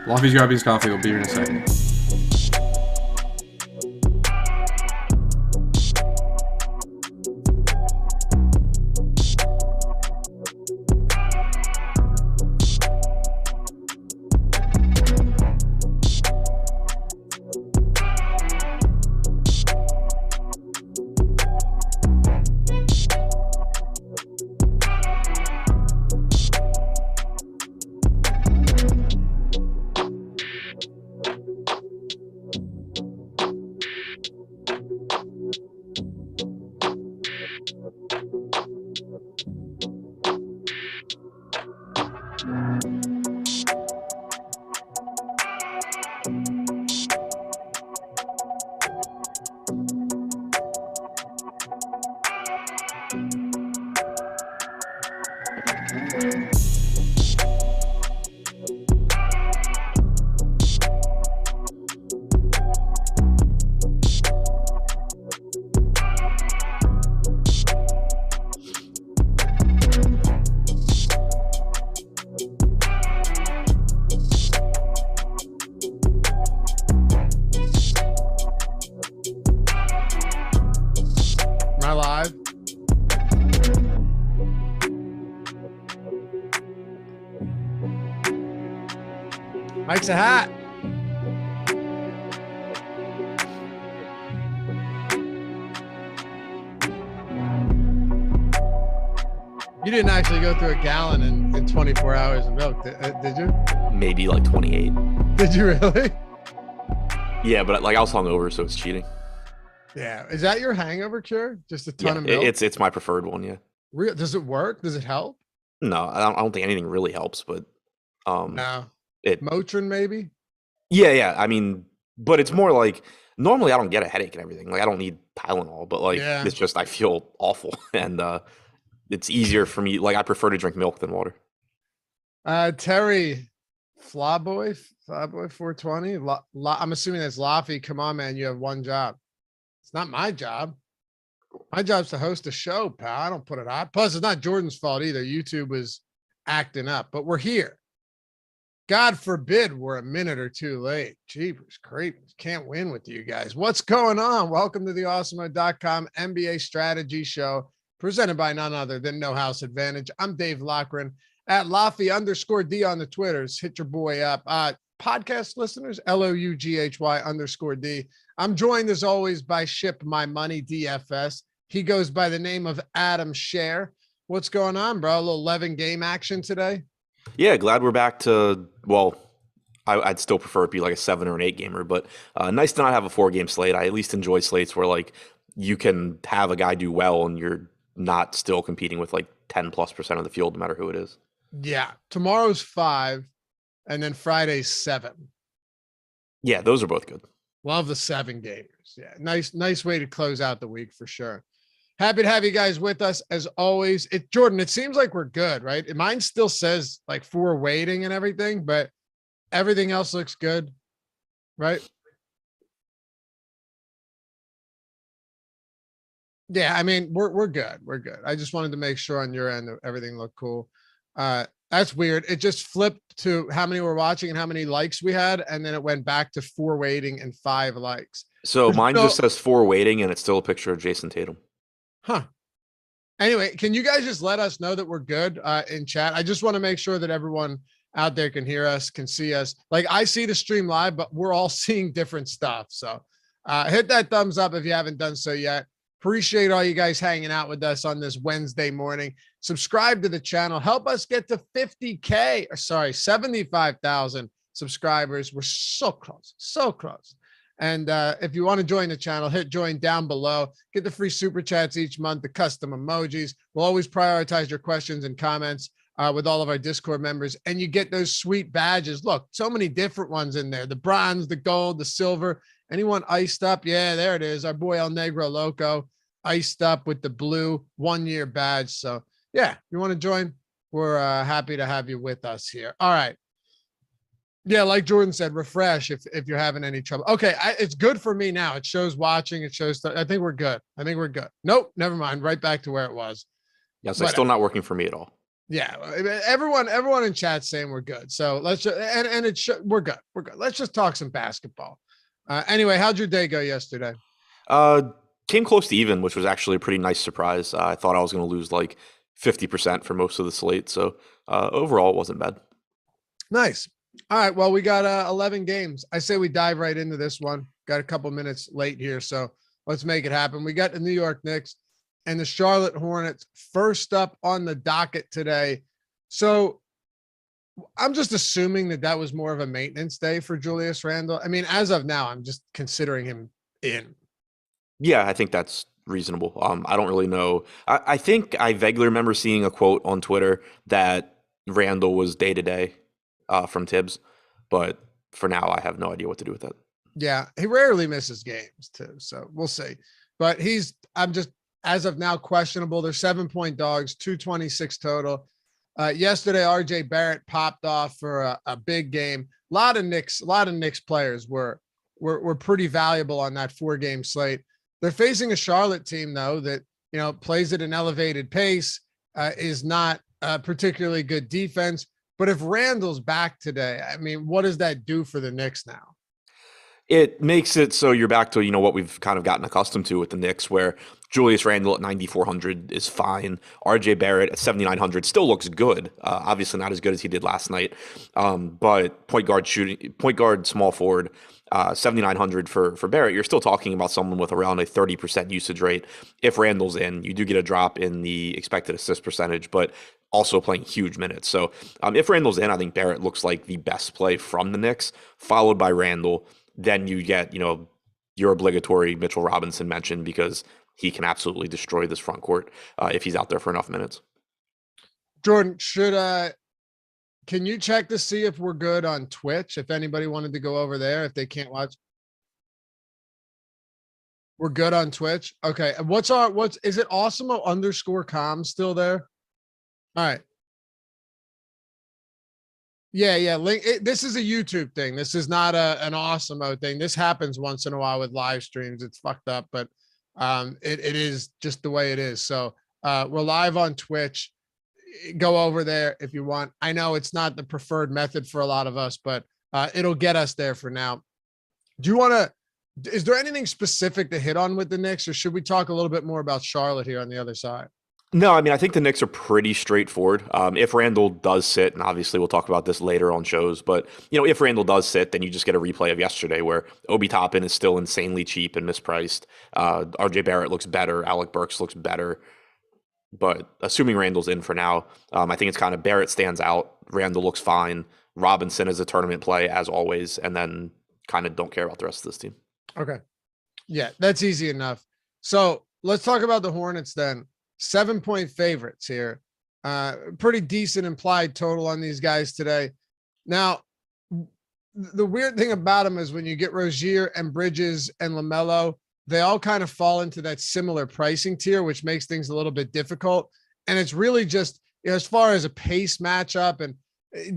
Lofty's grabbing his coffee. We'll be here in a second. Mike's a hat. You didn't actually go through a gallon in 24 hours of milk, did you? Maybe like 28. Did you really? Yeah, but like I was hungover, so it's cheating. Yeah. Is that your hangover cure? Just a ton Yeah, of milk? it's my preferred one. Yeah. Real? Does it work? Does it help? No, I don't think anything really helps, but um, No. it. Motrin maybe? Yeah. I mean, but it's more like normally I don't get a headache and everything. Like I don't need Tylenol, but like Yeah. it's just I feel awful, and it's easier for me. Like I prefer to drink milk than water. Terry, Flyboy 420. I'm assuming that's Laffy. Come on, man. You have one job. It's not my job. My job's to host a show, pal. I don't put it on. Plus, it's not Jordan's fault either. YouTube was acting up, but we're here. God forbid we're a minute or two late. Jeepers creepers. Can't win with you guys. What's going on? Welcome to the Awesemo.com NBA strategy show presented by none other than No House Advantage. I'm Dave Loughran at Laffy_D on the Twitters. Hit your boy up. Podcast listeners, LOUGHY_D. I'm joined as always by Ship My Money DFS. He goes by the name of Adam Scherer. What's going on, bro? A little 11 game action today. Yeah, glad we're back to, well, I'd still prefer it be like a 7 or an 8 gamer, but nice to not have a 4-game slate. I at least enjoy slates where like you can have a guy do well and you're not still competing with like 10+% of the field, no matter who it is. Yeah. Tomorrow's 5 and then Friday's 7. Yeah, those are both good. Love the 7 gamers. Yeah. Nice way to close out the week for sure. Happy to have you guys with us as always. Jordan, it seems like we're good, right? Mine still says like 4 waiting and everything, but everything else looks good, right? Yeah, I mean, we're good. We're good. I just wanted to make sure on your end that everything looked cool. That's weird. It just flipped to how many were watching and how many likes we had, and then it went back to 4 waiting and 5 likes. So mine just says 4 waiting, and it's still a picture of Jason Tatum. Huh. Anyway, can you guys just let us know that we're good in chat? I just want to make sure that everyone out there can hear us, can see us. Like I see the stream live, but we're all seeing different stuff. So hit that thumbs up if you haven't done so yet. Appreciate all you guys hanging out with us on this Wednesday morning. Subscribe to the channel. Help us get to 75,000 subscribers. We're so close, so close. And if you want to join the channel, hit join down below. Get the free super chats each month, the custom emojis. We'll always prioritize your questions and comments with all of our Discord members. And you get those sweet badges. Look, so many different ones in there. The bronze, the gold, the silver. Anyone iced up? Yeah, there it is. Our boy El Negro Loco iced up with the blue 1-year badge. So yeah, if you want to join, we're happy to have you with us here. All right. Yeah, like Jordan said, refresh if you're having any trouble. Okay, it's good for me now. It shows watching. It shows. I think we're good. Nope, never mind. Right back to where it was. Yes, it's still not working for me at all. Yeah, everyone in chat saying we're good. So let's just, we're good. We're good. Let's just talk some basketball. Anyway, how'd your day go yesterday? Came close to even, which was actually a pretty nice surprise. I thought I was going to lose like 50% for most of the slate. So overall, it wasn't bad. Nice. All right. Well, we got 11 games. I say we dive right into this one. Got a couple minutes late here, so let's make it happen. We got the New York Knicks and the Charlotte Hornets first up on the docket today. So I'm just assuming that was more of a maintenance day for Julius Randle. I mean, as of now, I'm just considering him in. Yeah, I think that's reasonable. I don't really know. I think I vaguely remember seeing a quote on Twitter that Randle was day-to-day from Tibbs, but for now, I have no idea what to do with that. Yeah, he rarely misses games too, so we'll see. But I'm just, as of now, questionable. They're 7-point dogs, 226 total. Yesterday, RJ Barrett popped off for a big game. A lot of Knicks players were pretty valuable on that 4-game slate. They're facing a Charlotte team though that plays at an elevated pace, is not a particularly good defense. But if Randall's back today, I mean, what does that do for the Knicks now? It makes it so you're back to, what we've kind of gotten accustomed to with the Knicks, where Julius Randle at 9,400 is fine. RJ Barrett at 7,900 still looks good. Obviously not as good as he did last night. But point guard, small forward, 7,900 for Barrett. You're still talking about someone with around a 30% usage rate. If Randle's in, you do get a drop in the expected assist percentage, but also playing huge minutes. So if Randle's in, I think Barrett looks like the best play from the Knicks, followed by Randle. then you get, your obligatory Mitchell Robinson mention because he can absolutely destroy this front court if he's out there for enough minutes. Jordan, can you check to see if we're good on Twitch? If anybody wanted to go over there, if they can't watch. We're good on Twitch. Okay. Is it Awesemo_com still there? All right. Yeah. Link. This is a YouTube thing. This is not an Awesemo thing. This happens once in a while with live streams. It's fucked up, but it is just the way it is. So we're live on Twitch. Go over there if you want. I know it's not the preferred method for a lot of us, but it'll get us there for now. Is there anything specific to hit on with the Knicks, or should we talk a little bit more about Charlotte here on the other side? No, I mean, I think the Knicks are pretty straightforward. If Randall does sit, and obviously we'll talk about this later on shows, but if Randall does sit, then you just get a replay of yesterday where Obi Toppin is still insanely cheap and mispriced. RJ Barrett looks better. Alec Burks looks better. But assuming Randall's in for now, I think it's kind of Barrett stands out. Randall looks fine. Robinson is a tournament play as always, and then kind of don't care about the rest of this team. Okay. Yeah, that's easy enough. So let's talk about the Hornets then. 7-point favorites here. Pretty decent implied total on these guys today. Now, the weird thing about them is when you get Rozier and Bridges and LaMelo, they all kind of fall into that similar pricing tier, which makes things a little bit difficult. And it's really just, as far as a pace matchup and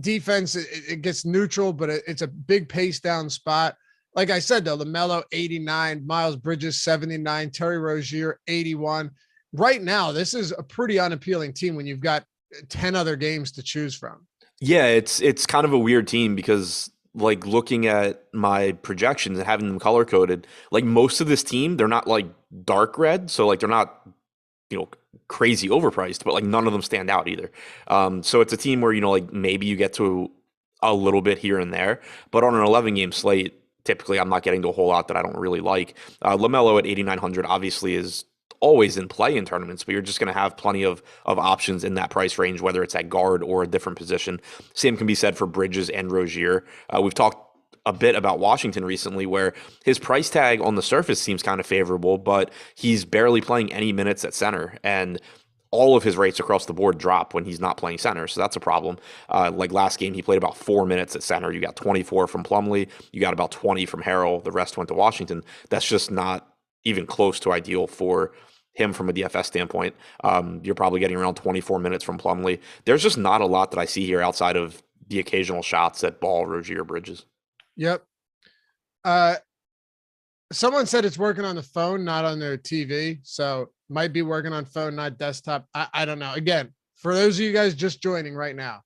defense, it gets neutral, but it's a big pace down spot. Like I said, though, LaMelo 89, Miles Bridges 79, Terry Rozier 81. Right now, this is a pretty unappealing team when you've got 10 other games to choose from. Yeah, it's kind of a weird team because like looking at my projections and having them color coded, like most of this team, they're not like dark red. So like they're not, crazy overpriced, but like none of them stand out either. So it's a team where, like maybe you get to a little bit here and there, but on an 11 game slate, typically I'm not getting to a whole lot that I don't really like. LaMelo at 8,900 obviously is always in play in tournaments, but you're just going to have plenty of options in that price range, whether it's at guard or a different position. Same can be said for Bridges and Rozier. We've talked a bit about Washington recently, where his price tag on the surface seems kind of favorable, but he's barely playing any minutes at center, and all of his rates across the board drop when he's not playing center. So that's a problem. Like last game, he played about 4 minutes at center. You got 24 from Plumlee. You got about 20 from Harrell. The rest went to Washington. That's just not even close to ideal for him from a DFS standpoint. You're probably getting around 24 minutes from Plumlee. There's just not a lot that I see here outside of the occasional shots at Ball, Rozier, Bridges. Yep. Someone said it's working on the phone, not on their TV. So might be working on phone, not desktop. I don't know. Again, for those of you guys just joining right now,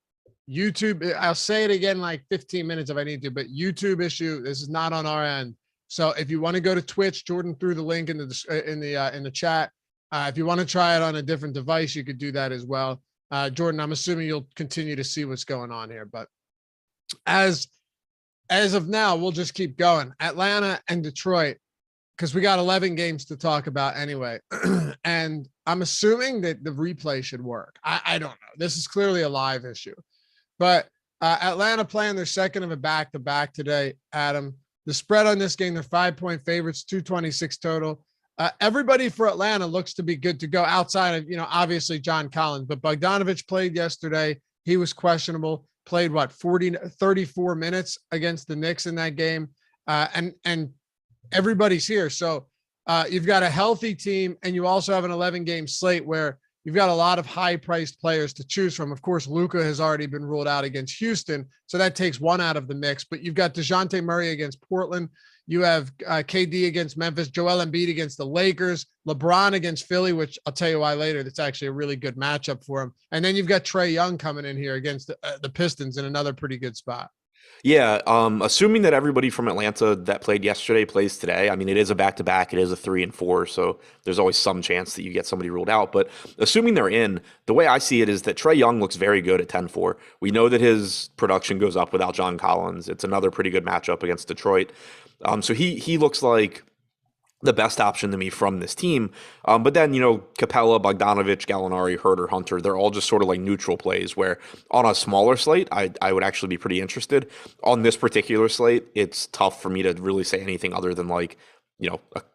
YouTube, I'll say it again, like 15 minutes if I need to, but YouTube issue, this is not on our end. So if you want to go to Twitch, Jordan threw the link in the chat. If you want to try it on a different device, you could do that as well. Jordan, I'm assuming you'll continue to see what's going on here, but as of now, we'll just keep going. Atlanta and Detroit, because we got 11 games to talk about anyway. And I'm assuming that the replay should work. I don't know. This is clearly a live issue. But Atlanta playing their second of a back-to-back today, Adam. The spread on this game, they're 5-point favorites, 226 total. Everybody for Atlanta looks to be good to go outside of, obviously John Collins. But Bogdanovich played yesterday. He was questionable. Played 34 minutes against the Knicks in that game. And everybody's here. So you've got a healthy team, and you also have an 11-game slate where you've got a lot of high-priced players to choose from. Of course, Luka has already been ruled out against Houston, so that takes one out of the mix. But you've got DeJounte Murray against Portland. You have KD against Memphis, Joel Embiid against the Lakers, LeBron against Philly, which I'll tell you why later. That's actually a really good matchup for him. And then you've got Trae Young coming in here against the Pistons in another pretty good spot. Yeah, assuming that everybody from Atlanta that played yesterday plays today. I mean, it is a back-to-back. It is a 3 and 4, so there's always some chance that you get somebody ruled out. But assuming they're in, the way I see it is that Trae Young looks very good at 10-4. We know that his production goes up without John Collins. It's another pretty good matchup against Detroit. So he looks like the best option to me from this team. But then, Capella, Bogdanovich, Gallinari, Herter, Hunter, they're all just sort of like neutral plays where on a smaller slate, I would actually be pretty interested. On this particular slate, it's tough for me to really say anything other than like,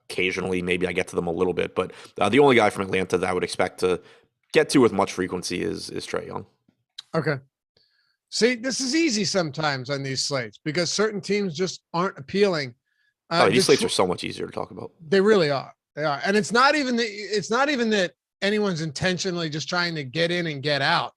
occasionally maybe I get to them a little bit. But the only guy from Atlanta that I would expect to get to with much frequency is Trae Young. Okay. See, this is easy sometimes on these slates because certain teams just aren't appealing. These slates are so much easier to talk about. They really are. They are. And it's not even that anyone's intentionally just trying to get in and get out.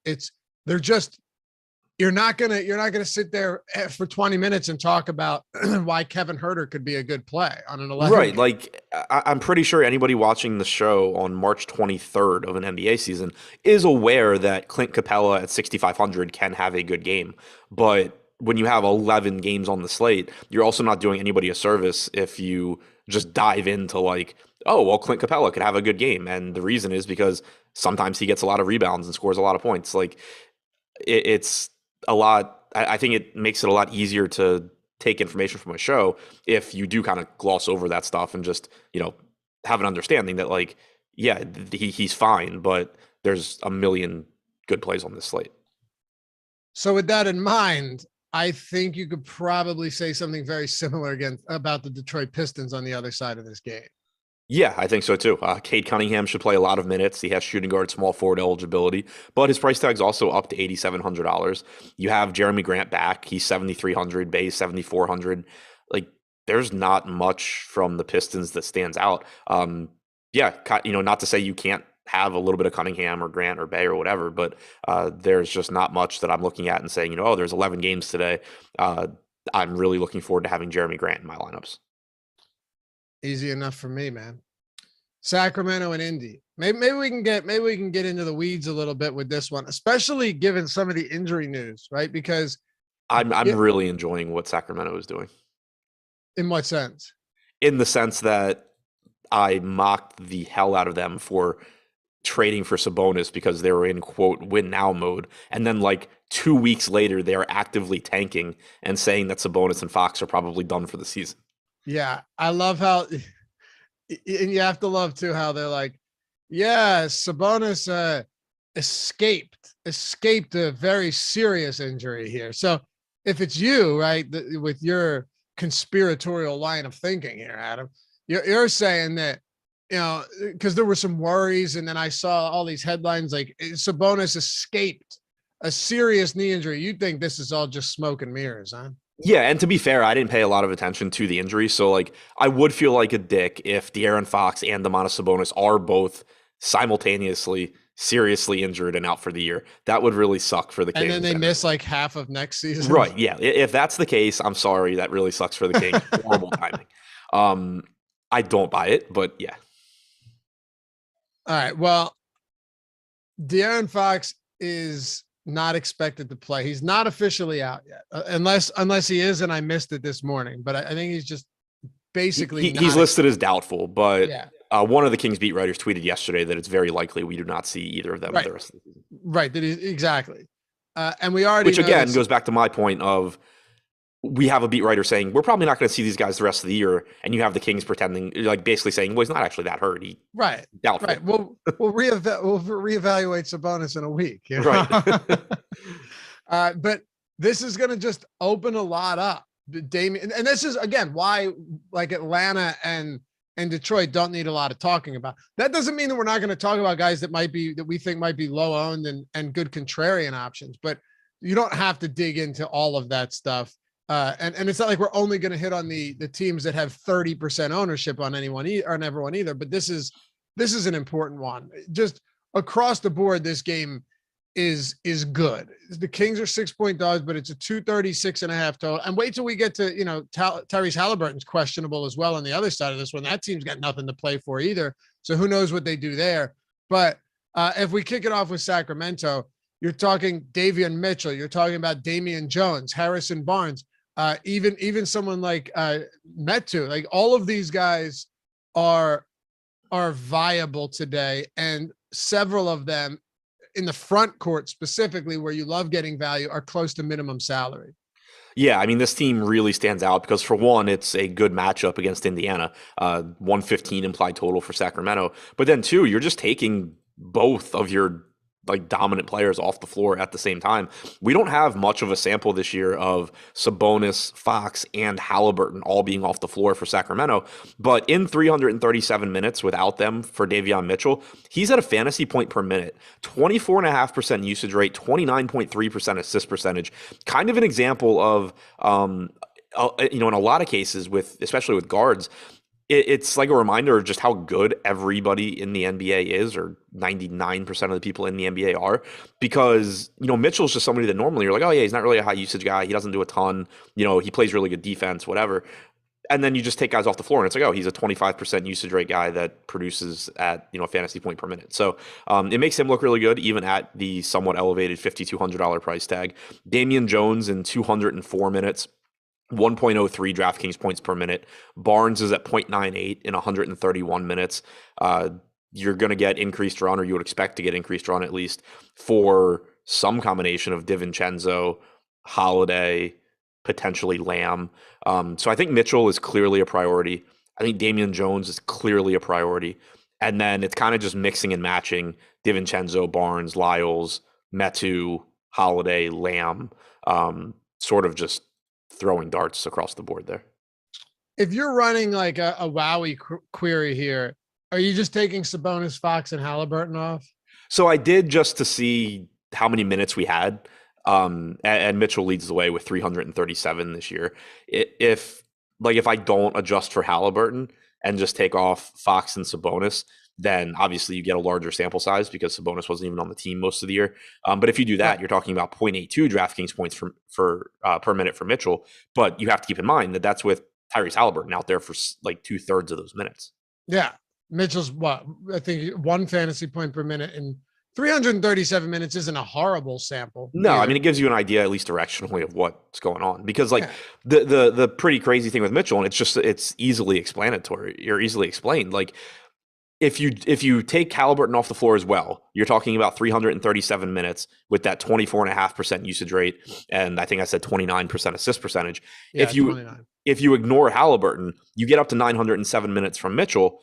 You're not gonna sit there for 20 minutes and talk about why Kevin Herter could be a good play on an 11. Right. Like I'm pretty sure anybody watching the show on March 23rd of an NBA season is aware that Clint Capella at 6,500 can have a good game. But when you have 11 games on the slate, you're also not doing anybody a service if you just dive into like, oh, well, Clint Capella could have a good game. And the reason is because sometimes he gets a lot of rebounds and scores a lot of points. Like it's a lot. I think it makes it a lot easier to take information from a show if you do kind of gloss over that stuff and just, have an understanding that like, yeah, he's fine, but there's a million good plays on this slate. So with that in mind, I think you could probably say something very similar about the Detroit Pistons on the other side of this game. Yeah, I think so too. Cade Cunningham should play a lot of minutes. He has shooting guard, small forward eligibility, but his price tag's also up to $8,700. You have Jeremy Grant back. He's $7,300, Bay's $7,400. Like, there's not much from the Pistons that stands out. Not to say you can't have a little bit of Cunningham or Grant or Bay or whatever, but there's just not much that I'm looking at and saying, there's 11 games today. I'm really looking forward to having Jeremy Grant in my lineups. Easy enough for me, man. Sacramento and Indy. Maybe we can get into the weeds a little bit with this one, especially given some of the injury news, right? Because I'm really enjoying what Sacramento is doing. In what sense? In the sense that I mocked the hell out of them for trading for Sabonis because they were in quote win now mode, and then like 2 weeks later they are actively tanking and saying that Sabonis and Fox are probably done for the season. Yeah, I love how, and you have to love too how they're like, yeah, Sabonis escaped a very serious injury here. So if it's you, right, with your conspiratorial line of thinking here, Adam, you're saying that, because there were some worries, and then I saw all these headlines like Sabonis escaped a serious knee injury. You think this is all just smoke and mirrors, huh? Yeah, and to be fair, I didn't pay a lot of attention to the injury, so like I would feel like a dick if De'Aaron Fox and Domantas Sabonis are both simultaneously seriously injured and out for the year. That would really suck for the Kings. And then they miss like half of next season. Right, yeah. If that's the case, I'm sorry. That really sucks for the Kings. Horrible timing. I don't buy it, but yeah. All right, well, De'Aaron Fox is not expected to play. He's not officially out yet, unless he is, and I missed it this morning. But I think he's just basically he's listed as doubtful. But yeah. One of the Kings beat writers tweeted yesterday that it's very likely we do not see either of them right. the rest of the season. Right. Exactly. And we already, which again goes back to my point of we have a beat writer saying we're probably not going to see these guys the rest of the year, and you have the Kings pretending, like basically saying, well, he's not actually that hurt. Right. Doubtful. Right. We'll reevaluate Sabonis in a week. Right. But this is going to just open a lot up. Damian, and this is again why like Atlanta and Detroit don't need a lot of talking about. That doesn't mean that we're not going to talk about guys that we think might be low owned and good contrarian options, but you don't have to dig into all of that stuff. And it's not like we're only going to hit on the teams that have 30% ownership on everyone either. But this is an important one. Just across the board, this game is good. The Kings are 6-point dogs, but it's a 236.5 total. And wait till we get to, Tyrese Halliburton's questionable as well on the other side of this one. That team's got nothing to play for either. So who knows what they do there. But if we kick it off with Sacramento, you're talking Davion Mitchell. You're talking about Damian Jones, Harrison Barnes, even someone like Metu. Like all of these guys are viable today, and several of them in the front court specifically, where you love getting value, are close to minimum salary. Yeah, I mean, this team really stands out because, for one, it's a good matchup against Indiana, 115 implied total for Sacramento. But then, two, you're just taking both of your like dominant players off the floor at the same time. We don't have much of a sample this year of Sabonis, Fox, and Halliburton all being off the floor for Sacramento. But in 337 minutes without them for Davion Mitchell, he's at a fantasy point per minute, 24.5% usage rate, 29.3% assist percentage. Kind of an example of, in a lot of cases with, especially with guards, it's like a reminder of just how good everybody in the NBA is, or 99% of the people in the NBA are, because, Mitchell's just somebody that normally you're like, oh yeah, he's not really a high usage guy. He doesn't do a ton, he plays really good defense, whatever. And then you just take guys off the floor and it's like, oh, he's a 25% usage rate guy that produces at, fantasy point per minute. So it makes him look really good, even at the somewhat elevated $5,200 price tag. Damian Jones in 204 minutes, 1.03 DraftKings points per minute. Barnes is at 0.98 in 131 minutes. You're going to get increased run, or you would expect to get increased run at least, for some combination of DiVincenzo, Holiday, potentially Lamb. So I think Mitchell is clearly a priority. I think Damian Jones is clearly a priority. And then it's kind of just mixing and matching DiVincenzo, Barnes, Lyles, Metu, Holiday, Lamb, sort of just throwing darts across the board there. If you're running like a Wowie query here, are you just taking Sabonis, Fox, and Halliburton off? So I did, just to see how many minutes we had. And Mitchell leads the way with 337 this year. If I don't adjust for Halliburton and just take off Fox and Sabonis, then obviously you get a larger sample size because Sabonis wasn't even on the team most of the year. But if you do that, you're talking about 0.82 DraftKings points per minute for Mitchell. But you have to keep in mind that that's with Tyrese Halliburton out there for like 2/3 of those minutes. Yeah. Mitchell's I think 1 fantasy point per minute, and 337 minutes isn't a horrible sample. No, either. I mean, it gives you an idea, at least directionally, of what's going on. Because the pretty crazy thing with Mitchell, and it's easily explanatory or easily explained. Like, if you take Halliburton off the floor as well, you're talking about 337 minutes with that 24.5% usage rate, and I think I said 29% assist percentage. Yeah, if you ignore Halliburton, you get up to 907 minutes from Mitchell.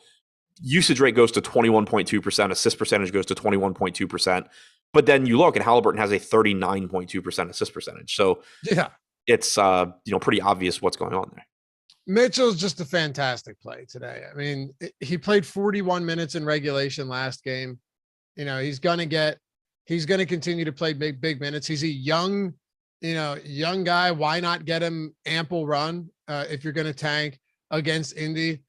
Usage rate goes to 21.2%, assist percentage goes to 21.2%. But then you look, and Halliburton has a 39.2% assist percentage. So yeah, it's pretty obvious what's going on there. Mitchell's just a fantastic play today. I mean, he played 41 minutes in regulation last game. He's going to continue to play big minutes. He's a young guy. Why not get him ample run if you're going to tank against Indy?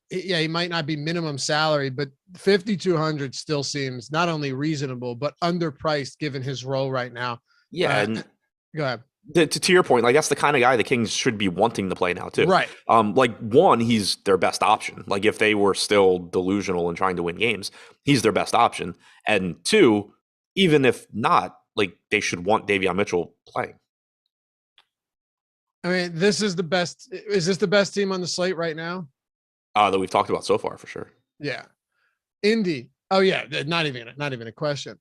He might not be minimum salary, but 5,200 still seems not only reasonable, but underpriced given his role right now. Yeah. And go ahead. To your point, like, that's the kind of guy the Kings should be wanting to play now too. Right. One, he's their best option. Like, if they were still delusional and trying to win games, he's their best option. And two, even if not, like, they should want Davion Mitchell playing. I mean, this is the best. Is this the best team on the slate right now? That we've talked about so far, for sure. Yeah. Indy. Oh yeah. Not even a question.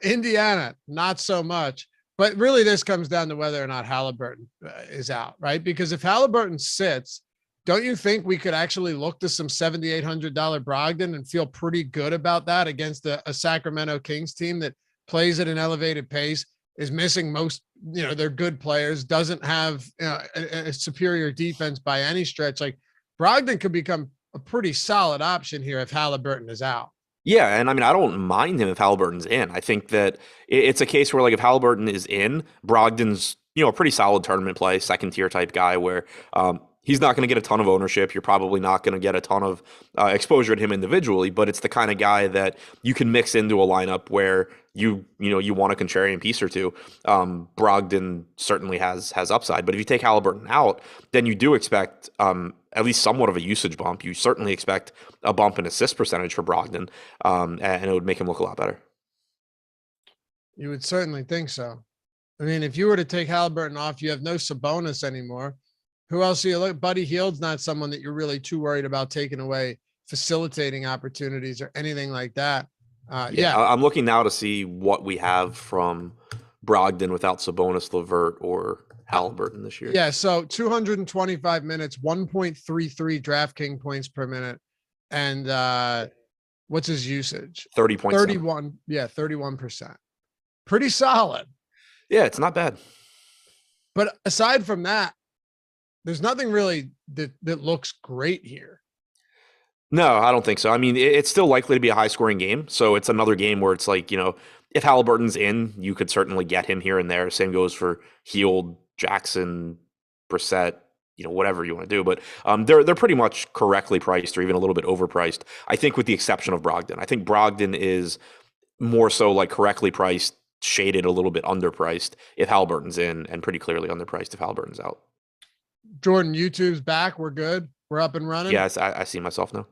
Indiana, not so much. But really, this comes down to whether or not Halliburton is out, right? Because if Halliburton sits, don't you think we could actually look to some $7,800 Brogdon and feel pretty good about that against a Sacramento Kings team that plays at an elevated pace, is missing most, their good players, doesn't have a superior defense by any stretch? Like, Brogdon could become a pretty solid option here if Halliburton is out. Yeah, and I mean, I don't mind him if Halliburton's in. I think that it's a case where, like, if Halliburton is in, Brogdon's, a pretty solid tournament play, second tier type guy where he's not going to get a ton of ownership. You're probably not going to get a ton of exposure to him individually, but it's the kind of guy that you can mix into a lineup where you want a contrarian piece or two. Brogdon certainly has upside, but if you take Halliburton out, then you do expect at least somewhat of a usage bump. You certainly expect a bump in assist percentage for Brogdon, and it would make him look a lot better. You would certainly think so. I mean, if you were to take Halliburton off, you have no Sabonis anymore. Who else do you look? Buddy Hield's not someone that you're really too worried about taking away facilitating opportunities or anything like that. I'm looking now to see what we have from Brogdon without Sabonis, LeVert, or Halliburton this year. Yeah, so 225 minutes, 1.33 DraftKings points per minute. And what's his usage? 30.7. 31. Yeah, 31%. Pretty solid. Yeah, it's not bad. But aside from that, there's nothing really that looks great here. No, I don't think so. I mean, it's still likely to be a high scoring game. So it's another game where it's like, if Halliburton's in, you could certainly get him here and there. Same goes for Hield, Jackson, Brissett, whatever you want to do. But they're pretty much correctly priced or even a little bit overpriced. I think with the exception of Brogdon. I think Brogdon is more so like correctly priced, shaded a little bit underpriced if Halliburton's in, and pretty clearly underpriced if Halliburton's out. Jordan, YouTube's back. We're good. We're up and running. Yes, I see myself now.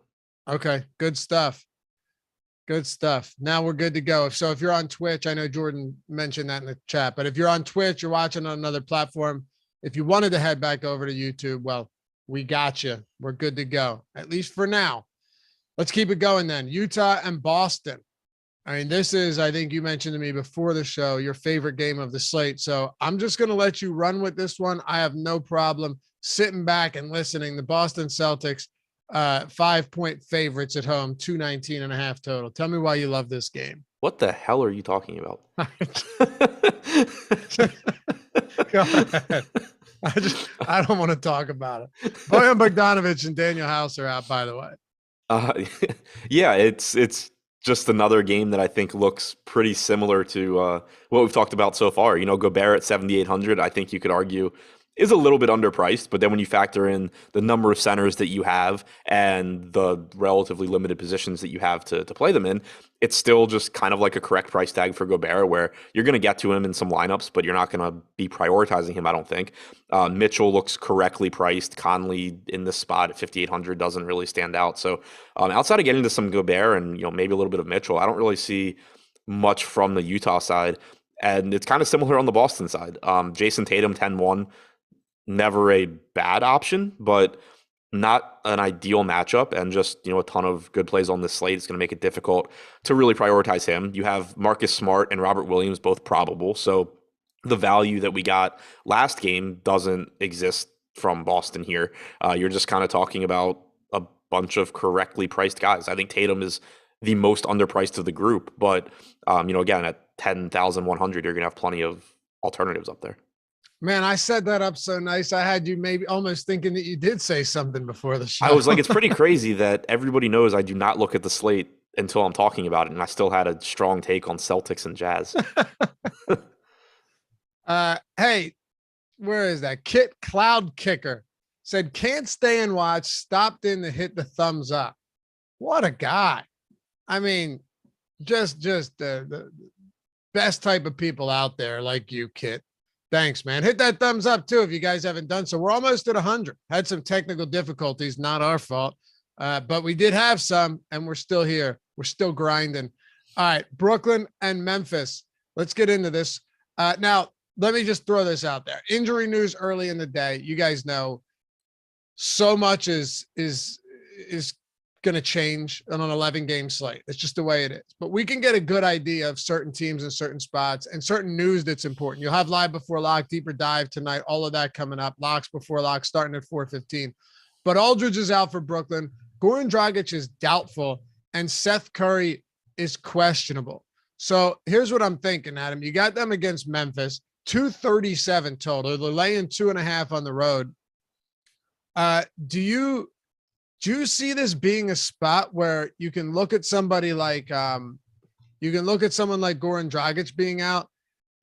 Okay, good stuff. Good stuff. Now we're good to go. So if you're on Twitch, I know Jordan mentioned that in the chat, but if you're on Twitch, you're watching on another platform, if you wanted to head back over to YouTube, well, we got you. We're good to go, at least for now. Let's keep it going then. Utah and Boston. I mean, this is, I think you mentioned to me before the show, your favorite game of the slate. So I'm just going to let you run with this one. I have no problem sitting back and listening. The Boston Celtics, 5-point favorites at home, 219.5 total. Tell me why you love this game. What the hell are you talking about? Go ahead. I don't want to talk about it. Bojan Bogdanovic and Daniel House are out, by the way. Yeah, it's just another game that I think looks pretty similar to what we've talked about so far. Gobert at 7,800, I think you could argue is a little bit underpriced, but then when you factor in the number of centers that you have and the relatively limited positions that you have to play them in, it's still just kind of like a correct price tag for Gobert, where you're going to get to him in some lineups, but you're not going to be prioritizing him, I don't think. Mitchell looks correctly priced. Conley in this spot at 5,800 doesn't really stand out. So outside of getting to some Gobert and maybe a little bit of Mitchell, I don't really see much from the Utah side. And it's kind of similar on the Boston side. Jason Tatum, 10-1. Never a bad option, but not an ideal matchup, and just a ton of good plays on this slate is going to make it difficult to really prioritize him. You have Marcus Smart and Robert Williams both probable, so the value that we got last game doesn't exist from Boston here. You're just kind of talking about a bunch of correctly priced guys. I think Tatum is the most underpriced of the group, but again, at 10,100, you're going to have plenty of alternatives up there. Man, I set that up so nice. I had you maybe almost thinking that you did say something before the show. I was like, it's pretty crazy that everybody knows I do not look at the slate until I'm talking about it, and I still had a strong take on Celtics and Jazz. Hey, where is that? Kit Cloud Kicker said, can't stay and watch, stopped in to hit the thumbs up. What a guy. I mean, just the best type of people out there like you, Kit. Thanks, man. Hit that thumbs up too if you guys haven't done so. We're almost at 100. Had some technical difficulties, not our fault, but we did have some, and we're still here. We're still grinding. All right, Brooklyn and Memphis. Let's get into this. Now, let me just throw this out there. Injury news early in the day. You guys know so much is going to change on an 11-game slate. It's just the way it is. But we can get a good idea of certain teams in certain spots and certain news that's important. You'll have live before lock, deeper dive tonight, all of that coming up. Locks before lock starting at 4:15. But Aldridge is out for Brooklyn. Goran Dragic is doubtful, and Seth Curry is questionable. So here's what I'm thinking, Adam. You got them against Memphis, 237 total. They're laying 2.5 on the road. Do you see this being a spot where you can look at somebody like someone like Goran Dragic being out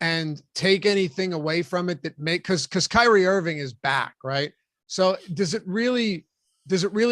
and take anything away from it that because Kyrie Irving is back, right? So does it really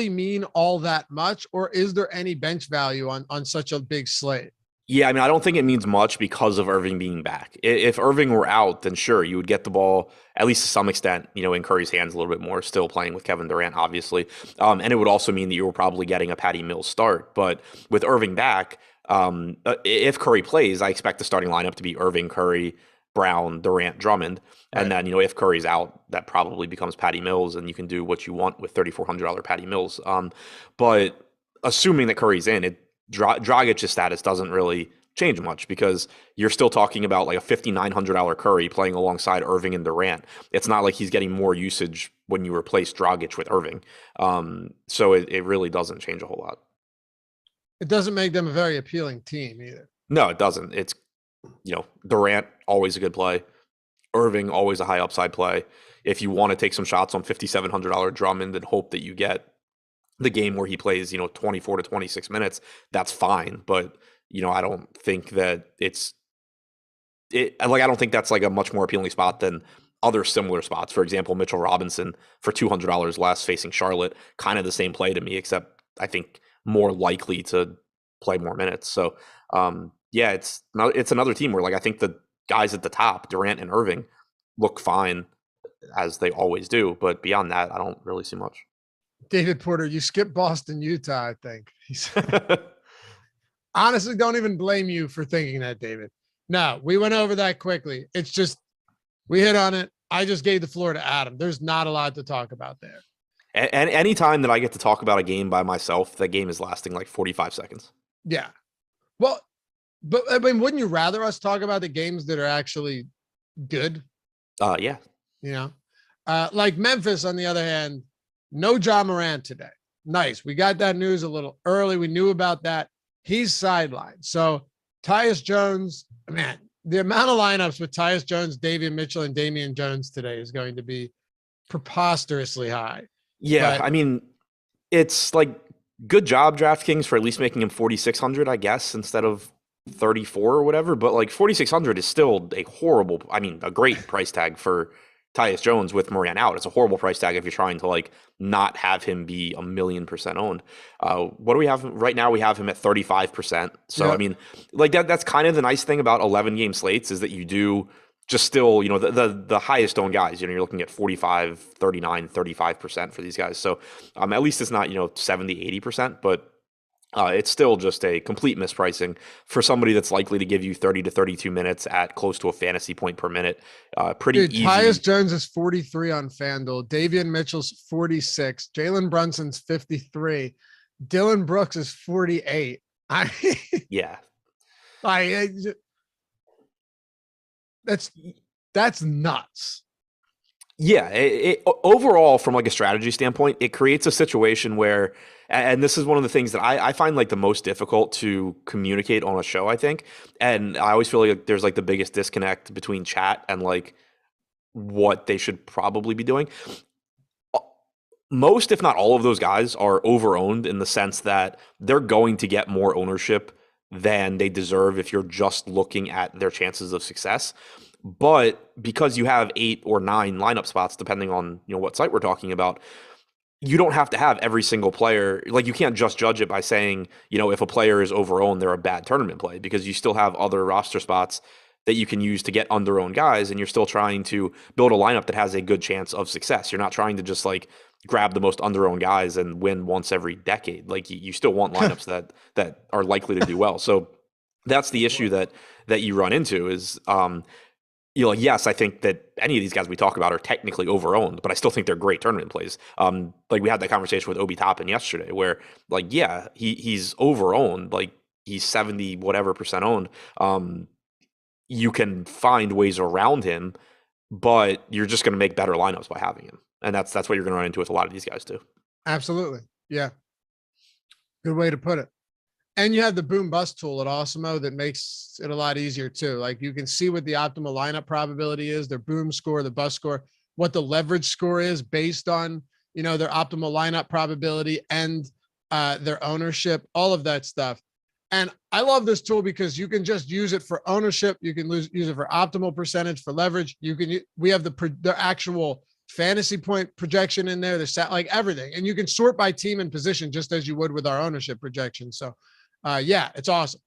mean all that much, or is there any bench value on such a big slate? Yeah, I mean, I don't think it means much because of Irving being back. If Irving were out, then sure, you would get the ball, at least to some extent, in Curry's hands a little bit more, still playing with Kevin Durant, obviously. And it would also mean that you were probably getting a Patty Mills start. But with Irving back, if Curry plays, I expect the starting lineup to be Irving, Curry, Brown, Durant, Drummond. And then, if Curry's out, that probably becomes Patty Mills, and you can do what you want with $3,400 Patty Mills. But assuming that Curry's in, Dragic's status doesn't really change much because you're still talking about like a $5,900 Curry playing alongside Irving and Durant. It's not like he's getting more usage when you replace Dragic with Irving. So it really doesn't change a whole lot. It doesn't make them a very appealing team either. No, it doesn't. It's, Durant, always a good play. Irving, always a high upside play. If you want to take some shots on $5,700 Drummond and hope that you get the game where he plays, 24 to 26 minutes, that's fine. But, I don't think that I don't think that's like a much more appealing spot than other similar spots. For example, Mitchell Robinson for $200 less facing Charlotte, kind of the same play to me, except I think more likely to play more minutes. So, it's another team where, like, I think the guys at the top, Durant and Irving, look fine as they always do. But beyond that, I don't really see much. David Porter, you skipped Boston, Utah, I think. Honestly, don't even blame you for thinking that, David. No, we went over that quickly. It's just, we hit on it. I just gave the floor to Adam. There's not a lot to talk about there. And any time that I get to talk about a game by myself, that game is lasting like 45 seconds. Yeah. Well, but I mean, wouldn't you rather us talk about the games that are actually good? Yeah. Like Memphis, on the other hand, no Ja Morant today. Nice. We got that news a little early. We knew about that. He's sidelined. So Tyus Jones, man, the amount of lineups with Tyus Jones, Davion Mitchell, and Damian Jones today is going to be preposterously high. Yeah. But, I mean, it's like, good job, DraftKings, for at least making him 4,600, I guess, instead of 34 or whatever. But like 4,600 is still a great price tag for Tyus Jones with Morant out. It's a horrible price tag if you're trying to like not have him be 1,000,000% owned. What do we have right now? We have him at 35%. So, yeah. I mean, like that's kind of the nice thing about 11 game slates is that you do just still, the highest owned guys, you're looking at 45, 39, 35% for these guys. So at least it's not, 70, 80%, but it's still just a complete mispricing for somebody that's likely to give you 30 to 32 minutes at close to a fantasy point per minute. Pretty easy. Tyus Jones is 43 on FanDuel. Davion Mitchell's 46. Jalen Brunson's 53. Dylan Brooks is 48. Yeah. That's nuts. Yeah. Overall, from like a strategy standpoint, it creates a situation where, and this is one of the things that I find like the most difficult to communicate on a show, I think. And I always feel like there's like the biggest disconnect between chat and like what they should probably be doing. Most, if not all of those guys are over-owned in the sense that they're going to get more ownership than they deserve if you're just looking at their chances of success. But because you have 8 or 9 lineup spots, depending on what site we're talking about, you don't have to have every single player. Like, you can't just judge it by saying, if a player is over-owned, they're a bad tournament play, because you still have other roster spots that you can use to get under-owned guys, and you're still trying to build a lineup that has a good chance of success. You're not trying to just like grab the most under-owned guys and win once every decade. Like, you still want lineups that are likely to do well. So that's the issue that you run into is, yes, I think that any of these guys we talk about are technically over-owned, but I still think they're great tournament plays. Like, we had that conversation with Obi Toppin yesterday where, like, yeah, he's over-owned. Like, he's 70 whatever percent owned. You can find ways around him, but you're just going to make better lineups by having him. And that's what you're going to run into with a lot of these guys too. Absolutely. Yeah. Good way to put it. And you have the boom bust tool at Awesemo that makes it a lot easier too. Like, you can see what the optimal lineup probability is, their boom score, the bust score, what the leverage score is based on, their optimal lineup probability and their ownership, all of that stuff. And I love this tool because you can just use it for ownership. You can use it for optimal percentage, for leverage. We have the actual fantasy point projection in there. There's like everything, and you can sort by team and position just as you would with our ownership projection. So yeah, it's awesome.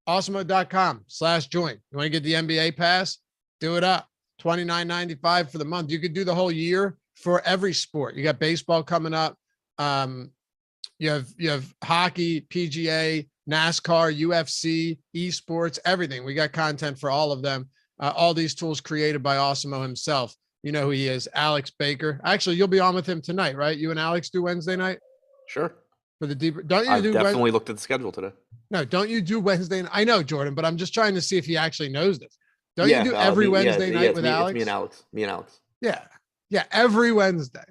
Awesemo.com/join. You want to get the NBA pass? Do it up. $29.95 for the month. You could do the whole year for every sport. You got baseball coming up. You have hockey, PGA, NASCAR, UFC, esports, everything. We got content for all of them. All these tools created by Awesemo himself. You know who he is, Alex Baker. Actually, you'll be on with him tonight, right? You and Alex do Wednesday night? Sure. For the deeper, don't you? I definitely looked at the schedule today. No, don't you do Wednesday? I know, Jordan, but I'm just trying to see if he actually knows this. Don't you do every Wednesday night with Alex? It's me and Alex. Me and Alex. Yeah. Yeah. Every Wednesday.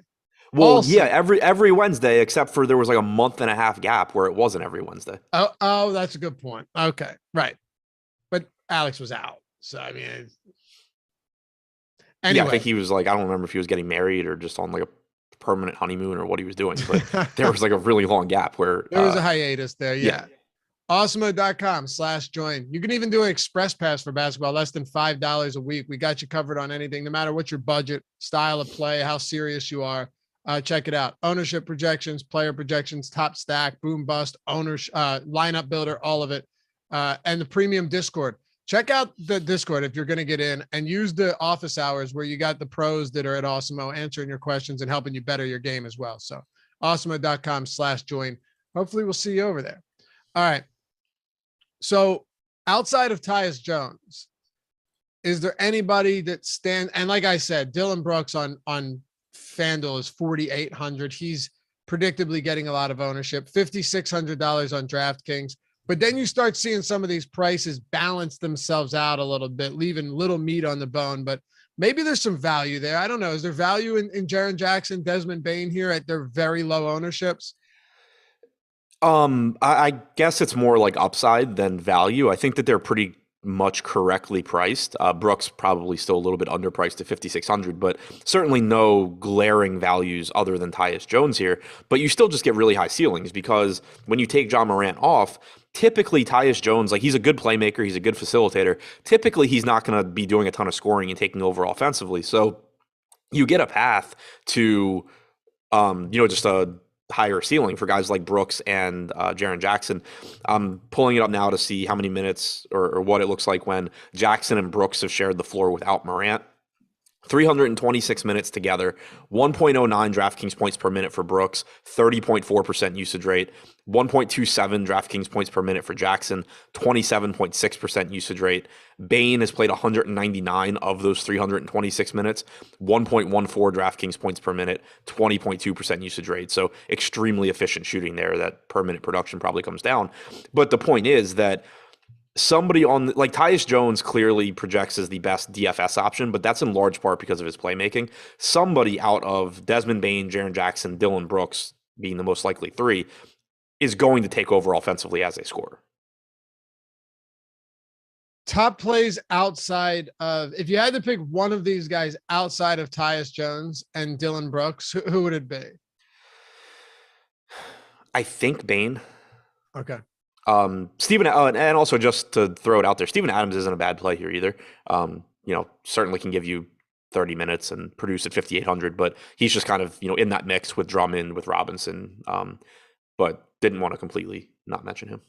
Well, Also, every Wednesday, except for there was like a month and a half gap where it wasn't every Wednesday. Oh, that's a good point. Okay. Right. But Alex was out. So, I mean, anyway. Yeah, I think he was like, I don't remember if he was getting married or just on like a permanent honeymoon or what he was doing, but there was like a really long gap where there was a hiatus there. Yeah. Awesemo.com/join. You can even do an express pass for basketball, less than $5 a week. We got you covered on anything, no matter what your budget, style of play, how serious you are. Check it out. Ownership projections, player projections, top stack, boom bust, ownership, lineup builder, all of it. And the premium Discord. Check out the Discord if you're going to get in, and use the office hours where you got the pros that are at Awesemo answering your questions and helping you better your game as well. So awesemo.com/join. Hopefully we'll see you over there. All right. So outside of Tyus Jones, is there anybody that stands? And like I said, Dylan Brooks on FanDuel is 4,800. He's predictably getting a lot of ownership, $5,600 on DraftKings. But then you start seeing some of these prices balance themselves out a little bit, leaving little meat on the bone. But maybe there's some value there. I don't know. Is there value in Jaren Jackson, Desmond Bane here at their very low ownerships? I guess it's more like upside than value. I think that they're pretty much correctly priced. Brooks probably still a little bit underpriced at 5,600, but certainly no glaring values other than Tyus Jones here. But you still just get really high ceilings because when you take John Morant off, typically Tyus Jones, like, he's a good playmaker, he's a good facilitator. Typically, he's not going to be doing a ton of scoring and taking over offensively. So you get a path to, just a higher ceiling for guys like Brooks and Jaren Jackson. I'm pulling it up now to see how many minutes or what it looks like when Jackson and Brooks have shared the floor without Morant. 326 minutes together, 1.09 DraftKings points per minute for Brooks, 30.4% usage rate, 1.27 DraftKings points per minute for Jackson, 27.6% usage rate. Bane has played 199 of those 326 minutes, 1.14 DraftKings points per minute, 20.2% usage rate. So extremely efficient shooting there. That per minute production probably comes down. But the point is that somebody on like Tyus Jones clearly projects as the best DFS option, but that's in large part because of his playmaking. Somebody out of Desmond Bane, Jaren Jackson, Dylan Brooks being the most likely three is going to take over offensively as a scorer. Top plays outside of, if you had to pick one of these guys outside of Tyus Jones and Dylan Brooks, who would it be? I think Bane. Okay. Steven, and also just to throw it out there, Steven Adams isn't a bad play here either. Certainly can give you 30 minutes and produce at 5,800, but he's just kind of, in that mix with Drummond, with Robinson, but didn't want to completely not mention him.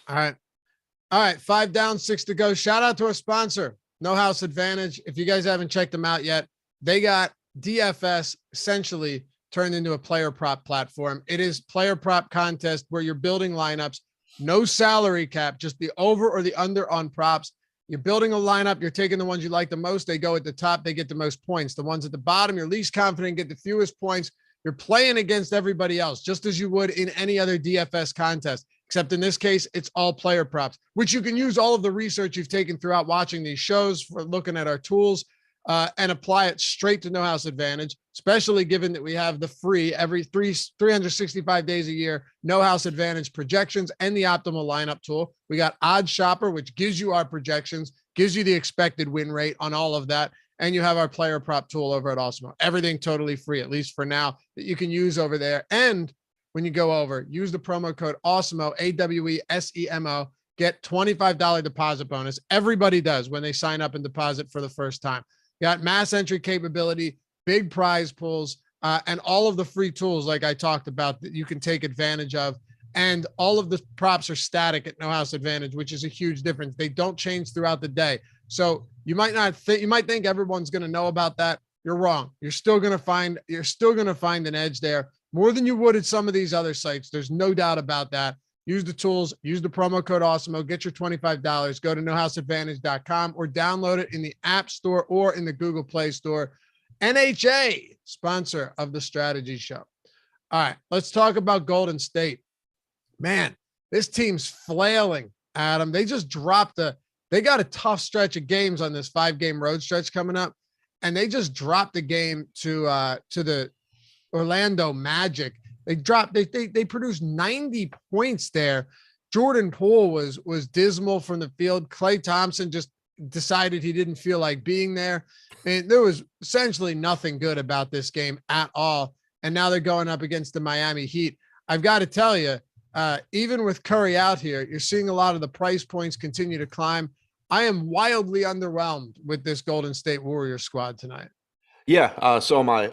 All right. 5 down, 6 to go. Shout out to our sponsor, No House Advantage. If you guys haven't checked them out yet, they got DFS essentially turned into a player prop platform. It is player prop contest where you're building lineups. No salary cap, just the over or the under on props. You're building a lineup. You're taking the ones you like the most. They go at the top. They get the most points. The ones at the bottom, you're least confident, get the fewest points. You're playing against everybody else, just as you would in any other DFS contest, except in this case, it's all player props, which you can use all of the research you've taken throughout watching these shows for looking at our tools and apply it straight to No House Advantage, especially given that we have the free every 365 days a year, No House Advantage projections and the optimal lineup tool. We got Odd Shopper, which gives you our projections, gives you the expected win rate on all of that. And you have our player prop tool over at Awesemo. Everything totally free, at least for now, that you can use over there. And when you go over, use the promo code Awesemo, AWESEMO, get $25 deposit bonus. Everybody does when they sign up and deposit for the first time. Got mass entry capability, big prize pools, and all of the free tools like I talked about that you can take advantage of. And all of the props are static at No House Advantage, which is a huge difference. They don't change throughout the day. So you might think everyone's going to know about that. You're wrong. You're still going to find an edge there more than you would at some of these other sites. There's no doubt about that. Use the tools, use the promo code Awesemo, get your $25. Go to nohouseadvantage.com or download it in the App Store or in the Google Play Store. NHA, sponsor of the Strategy Show. All right, let's talk about Golden State. Man, This team's flailing, Adam. They just they got a tough stretch of games on this 5-game road stretch coming up. And they just dropped the game to the Orlando Magic. They produced 90 points there. Jordan Poole was dismal from the field. Klay Thompson just decided he didn't feel like being there. And there was essentially nothing good about this game at all. And now they're going up against the Miami Heat. I've got to tell you, even with Curry out here, you're seeing a lot of the price points continue to climb. I am wildly underwhelmed with this Golden State Warriors squad tonight. Yeah, so am I.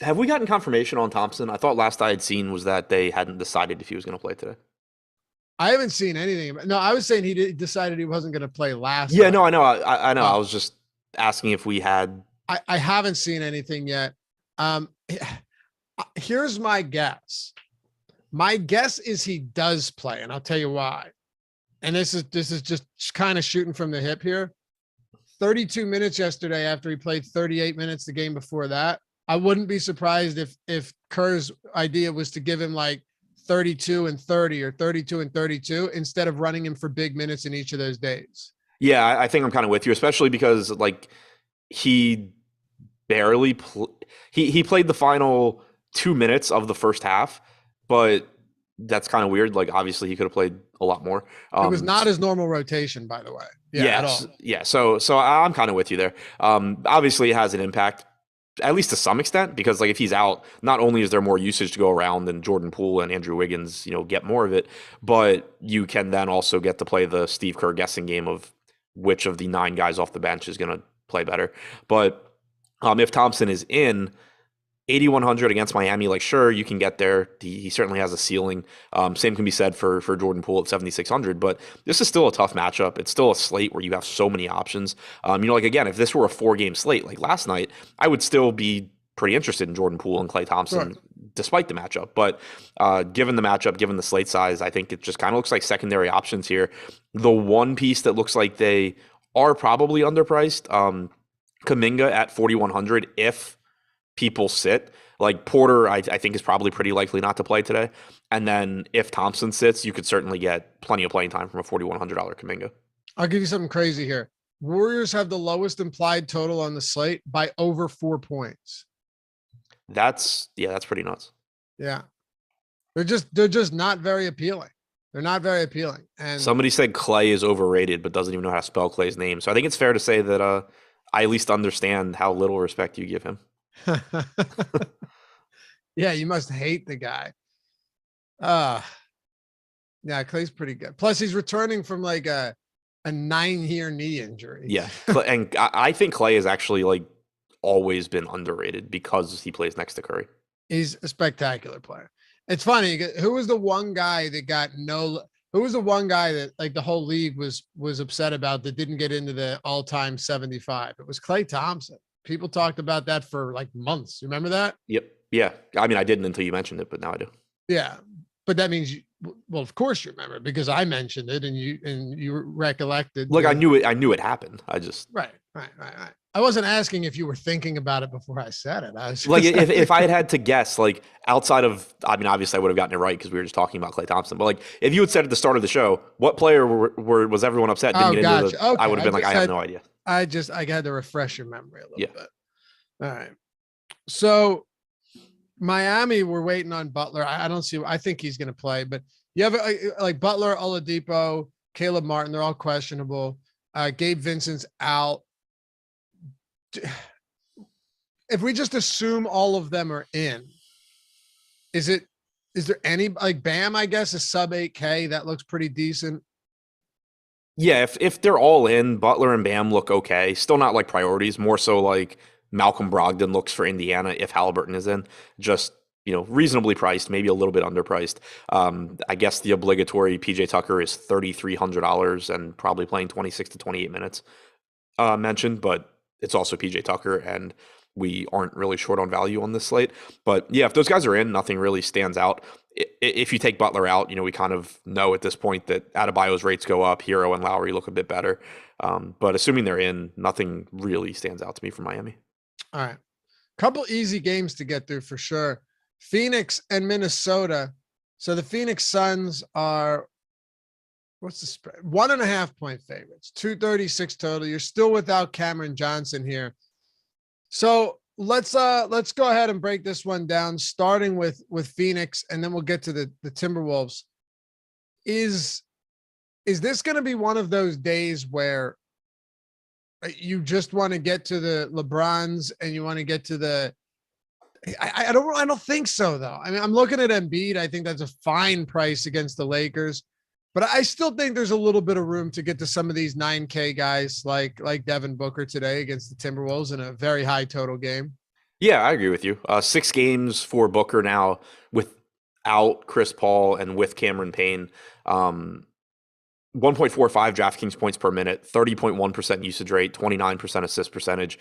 Have we gotten confirmation on Thompson? I thought last I had seen was that they hadn't decided if he was going to play today. I haven't seen anything. No, I was saying he decided he wasn't going to play last Yeah, night. no, I know. I know. I was just asking if we had. I haven't seen anything yet. Here's my guess. My guess is he does play, and I'll tell you why. And this is just kind of shooting from the hip here. 32 minutes yesterday after he played 38 minutes the game before that. I wouldn't be surprised if Kerr's idea was to give him like 32 and 30 or 32 and 32 instead of running him for big minutes in each of those days. Yeah, I think I'm kind of with you, especially because like he barely he played the final 2 minutes of the first half, but that's kind of weird. Like obviously he could have played a lot more. It was not his normal rotation, by the way. At all. Yeah. So I'm kind of with you there. Obviously it has an impact, at least to some extent, because like if he's out, not only is there more usage to go around and Jordan Poole and Andrew Wiggins, get more of it, but you can then also get to play the Steve Kerr guessing game of which of the 9 guys off the bench is going to play better. But if Thompson is in, 8,100 against Miami, like sure, you can get there. He certainly has a ceiling. Same can be said for Jordan Poole at 7,600, but this is still a tough matchup. It's still a slate where you have so many options. Like again, if this were a 4-game slate like last night, I would still be pretty interested in Jordan Poole and Klay Thompson, despite the matchup. But given the matchup, given the slate size, I think it just kind of looks like secondary options here. The one piece that looks like they are probably underpriced, Kuminga at 4,100, if people sit. Like Porter, I think is probably pretty likely not to play today. And then if Thompson sits, you could certainly get plenty of playing time from a $4,100 Kuminga. I'll give you something crazy here. Warriors have the lowest implied total on the slate by over 4 points. That's pretty nuts. Yeah. They're just not very appealing. They're not very appealing. And somebody said Klay is overrated, but doesn't even know how to spell Klay's name. So I think it's fair to say that I at least understand how little respect you give him. Yeah, you must hate the guy. Yeah, Klay's pretty good. Plus, he's returning from like a 9-year knee injury. Yeah, and I think Klay has actually like always been underrated because he plays next to Curry. He's a spectacular player. It's funny. Who was the one guy that who was the one guy that like the whole league was upset about that didn't get into the all-time 75? It was Klay Thompson. People talked about that for like months. You remember that? Yep. Yeah. I mean, I didn't until you mentioned it, but now I do. Yeah. But that means well, of course you remember because I mentioned it and you recollected. Look, I knew it happened. I just. Right. I wasn't asking if you were thinking about it before I said it. I was like, if I had to guess, like outside of, I mean, obviously I would have gotten it right because we were just talking about Klay Thompson, but like if you had said at the start of the show, what player was everyone upset? Didn't get into the, okay. I would have been like, I have no idea. I had to refresh your memory a little bit. All right. So Miami, we're waiting on Butler. I think he's going to play, but you have like Butler, Oladipo, Caleb Martin. They're all questionable. Gabe Vincent's out. If we just assume all of them are in, is there any like Bam, I guess, is sub 8K? That looks pretty decent. Yeah, if they're all in, Butler and Bam look okay. Still not like priorities, more so like Malcolm Brogdon looks for Indiana if Halliburton is in. Just, reasonably priced, maybe a little bit underpriced. I guess the obligatory PJ Tucker is $3,300 and probably playing 26 to 28 minutes mentioned, but it's also PJ Tucker and we aren't really short on value on this slate. But yeah, if those guys are in, nothing really stands out. If you take Butler out, we kind of know at this point that Adebayo's rates go up. Hero and Lowry look a bit better. But assuming they're in, nothing really stands out to me from Miami. All right. Couple easy games to get through for sure. Phoenix and Minnesota. So the Phoenix Suns are, what's the spread? 1.5 point favorites, 236 total. You're still without Cameron Johnson here. So let's go ahead and break this one down, starting with Phoenix, and then we'll get to the Timberwolves. Is this going to be one of those days where you just want to get to the LeBrons and you want to get to the, I don't think so though. I mean, I'm looking at Embiid. I think that's a fine price against the Lakers, but I still think there's a little bit of room to get to some of these 9K guys like Devin Booker today against the Timberwolves in a very high total game. Yeah, I agree with you. 6 games for Booker now without Chris Paul and with Cameron Payne. 1.45 DraftKings points per minute, 30.1% usage rate, 29% assist percentage.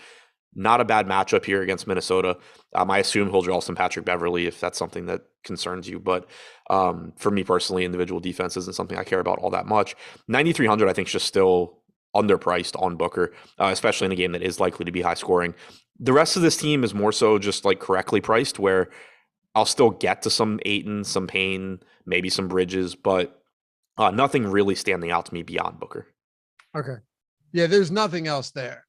Not a bad matchup here against Minnesota. I assume he'll draw some Patrick Beverley if that's something that concerns you. But for me personally, individual defense isn't something I care about all that much. 9,300, I think, is just still underpriced on Booker, especially in a game that is likely to be high scoring. The rest of this team is more so just like correctly priced, where I'll still get to some Ayton, some Payne, maybe some Bridges, but nothing really standing out to me beyond Booker. Okay. Yeah, there's nothing else there.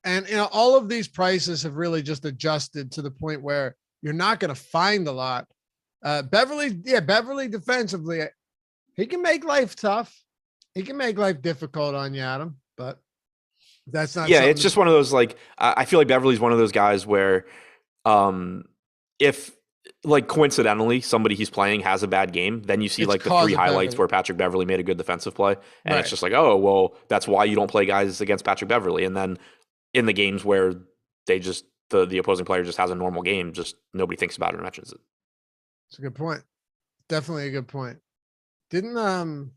And, all of these prices have really just adjusted to the point where you're not going to find a lot. Beverly defensively, he can make life tough. He can make life difficult on you, Adam, but that's not. Yeah, it's just one of those, like, I feel like Beverly's one of those guys where if, like, coincidentally somebody he's playing has a bad game, then you see like the 3 highlights where Patrick Beverley made a good defensive play, and it's just like, oh, well, that's why you don't play guys against Patrick Beverley. And then in the games where they just the opposing player just has a normal game, just nobody thinks about it or mentions it. It's a good point. Definitely a good point. Didn't never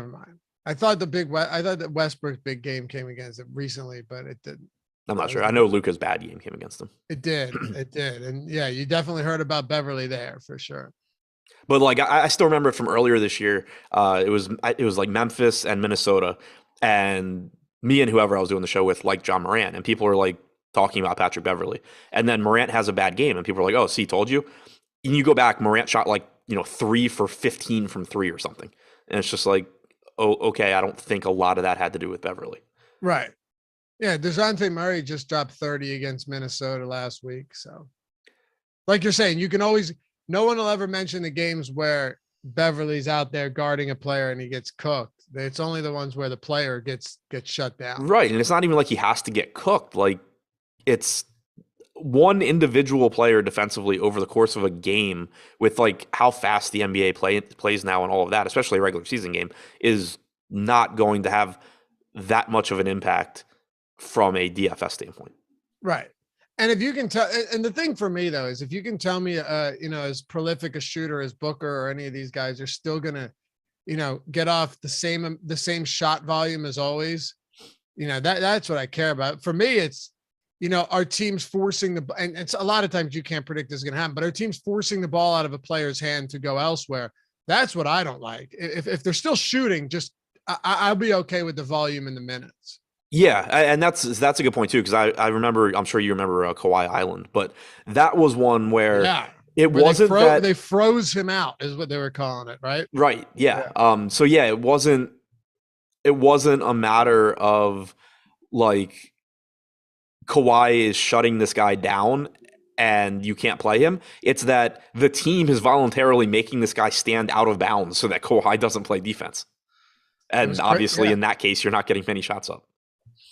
mind. I thought that Westbrook's big game came against it recently, but it didn't. I'm not sure. I know Luka's bad game came against them. It did. And yeah, you definitely heard about Beverly there for sure. But like, I still remember it from earlier this year. It was like Memphis and Minnesota, and me and whoever I was doing the show with, like John Morant, and people were like talking about Patrick Beverley. And then Morant has a bad game, and people are like, oh, see, told you. And you go back, Morant shot like, 3 for 15 from 3 or something. And it's just like, oh, okay, I don't think a lot of that had to do with Beverly. Right. Yeah, DeJounte Murray just dropped 30 against Minnesota last week. So, like you're saying, no one will ever mention the games where Beverly's out there guarding a player and he gets cooked. It's only the ones where the player gets shut down. Right, and it's not even like he has to get cooked. Like, it's one individual player defensively over the course of a game with like how fast the NBA plays now and all of that, especially a regular season game, is not going to have that much of an impact from a DFS standpoint. Right. And if you can tell, and the thing for me though, is if you can tell me, as prolific a shooter as Booker or any of these guys are still going to, get off the same shot volume as always, that's what I care about. For me, it's, our team's forcing and it's a lot of times you can't predict this is going to happen, but our team's forcing the ball out of a player's hand to go elsewhere. That's what I don't like. If they're still shooting, just I'll be okay with the volume in the minutes. Yeah, and that's a good point too, because I remember, I'm sure you remember Kawhi Island, but that was one where it wasn't that they froze him out is what they were calling it, right? Right. Yeah. So yeah, it wasn't a matter of like Kawhi is shutting this guy down and you can't play him. It's that the team is voluntarily making this guy stand out of bounds so that Kawhi doesn't play defense. And obviously in that case, you're not getting many shots up.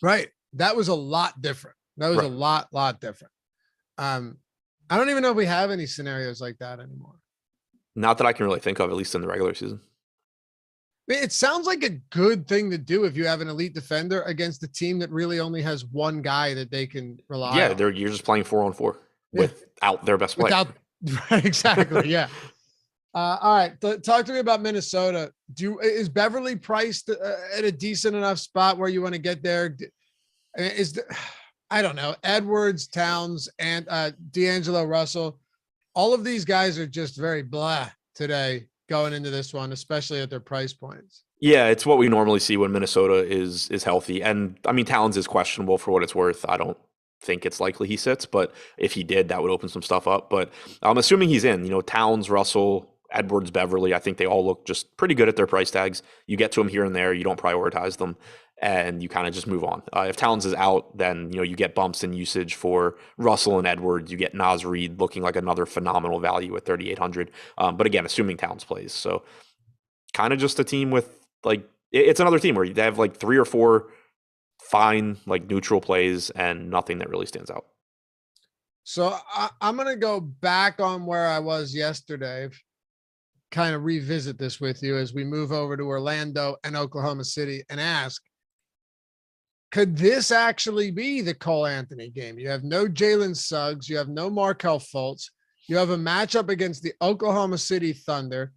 Right. That was a lot different. That was a lot different. I don't even know if we have any scenarios like that anymore. Not that I can really think of, at least in the regular season. It sounds like a good thing to do if you have an elite defender against a team that really only has one guy that they can rely on. Yeah, you're just playing 4-on-4 without their best player. Right, exactly. Yeah. All right. Talk to me about Minnesota. Is Beverly priced at a decent enough spot where you want to get there? I don't know. Edwards, Towns, and D'Angelo Russell. All of these guys are just very blah today going into this one, especially at their price points. Yeah, it's what we normally see when Minnesota is healthy. And I mean, Towns is questionable for what it's worth. I don't think it's likely he sits, but if he did, that would open some stuff up. But I'm assuming he's in. Towns, Russell, Edwards, Beverly, I think they all look just pretty good at their price tags. You get to them here and there, you don't prioritize them, and you kind of just move on. If Towns is out, then you get bumps in usage for Russell and Edwards. You get Naz Reid looking like another phenomenal value at 3,800. But again, assuming Towns plays, so kind of just a team with it's another team where they have 3 or 4 fine neutral plays and nothing that really stands out. So I'm going to go back on where I was yesterday, kind of revisit this with you as we move over to Orlando and Oklahoma City and ask, could this actually be the Cole Anthony game? You have no Jalen Suggs. You have no Markelle Fultz. You have a matchup against the Oklahoma City Thunder.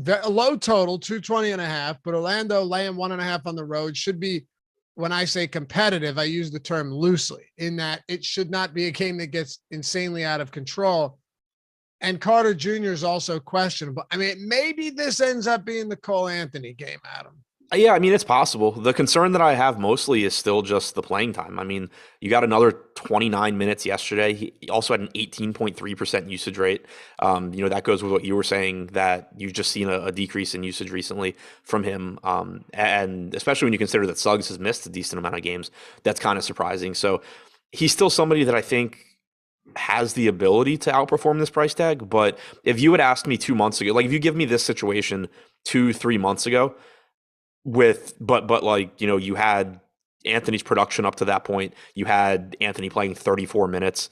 A low total, 220.5, but Orlando laying 1.5 on the road should be, when I say competitive, I use the term loosely, in that it should not be a game that gets insanely out of control. And Carter Jr. is also questionable. I mean, maybe this ends up being the Cole Anthony game, Adam. Yeah, I mean, it's possible. The concern that I have mostly is still just the playing time. I mean, you got another 29 minutes yesterday. He also had an 18.3% usage rate. That goes with what you were saying, that you've just seen a decrease in usage recently from him. And especially when you consider that Suggs has missed a decent amount of games, that's kind of surprising. So he's still somebody that I think has the ability to outperform this price tag. But if you had asked me 2 months ago, if you give me this situation 2-3 months ago, you had Anthony's production up to that point, you had Anthony playing 34 minutes,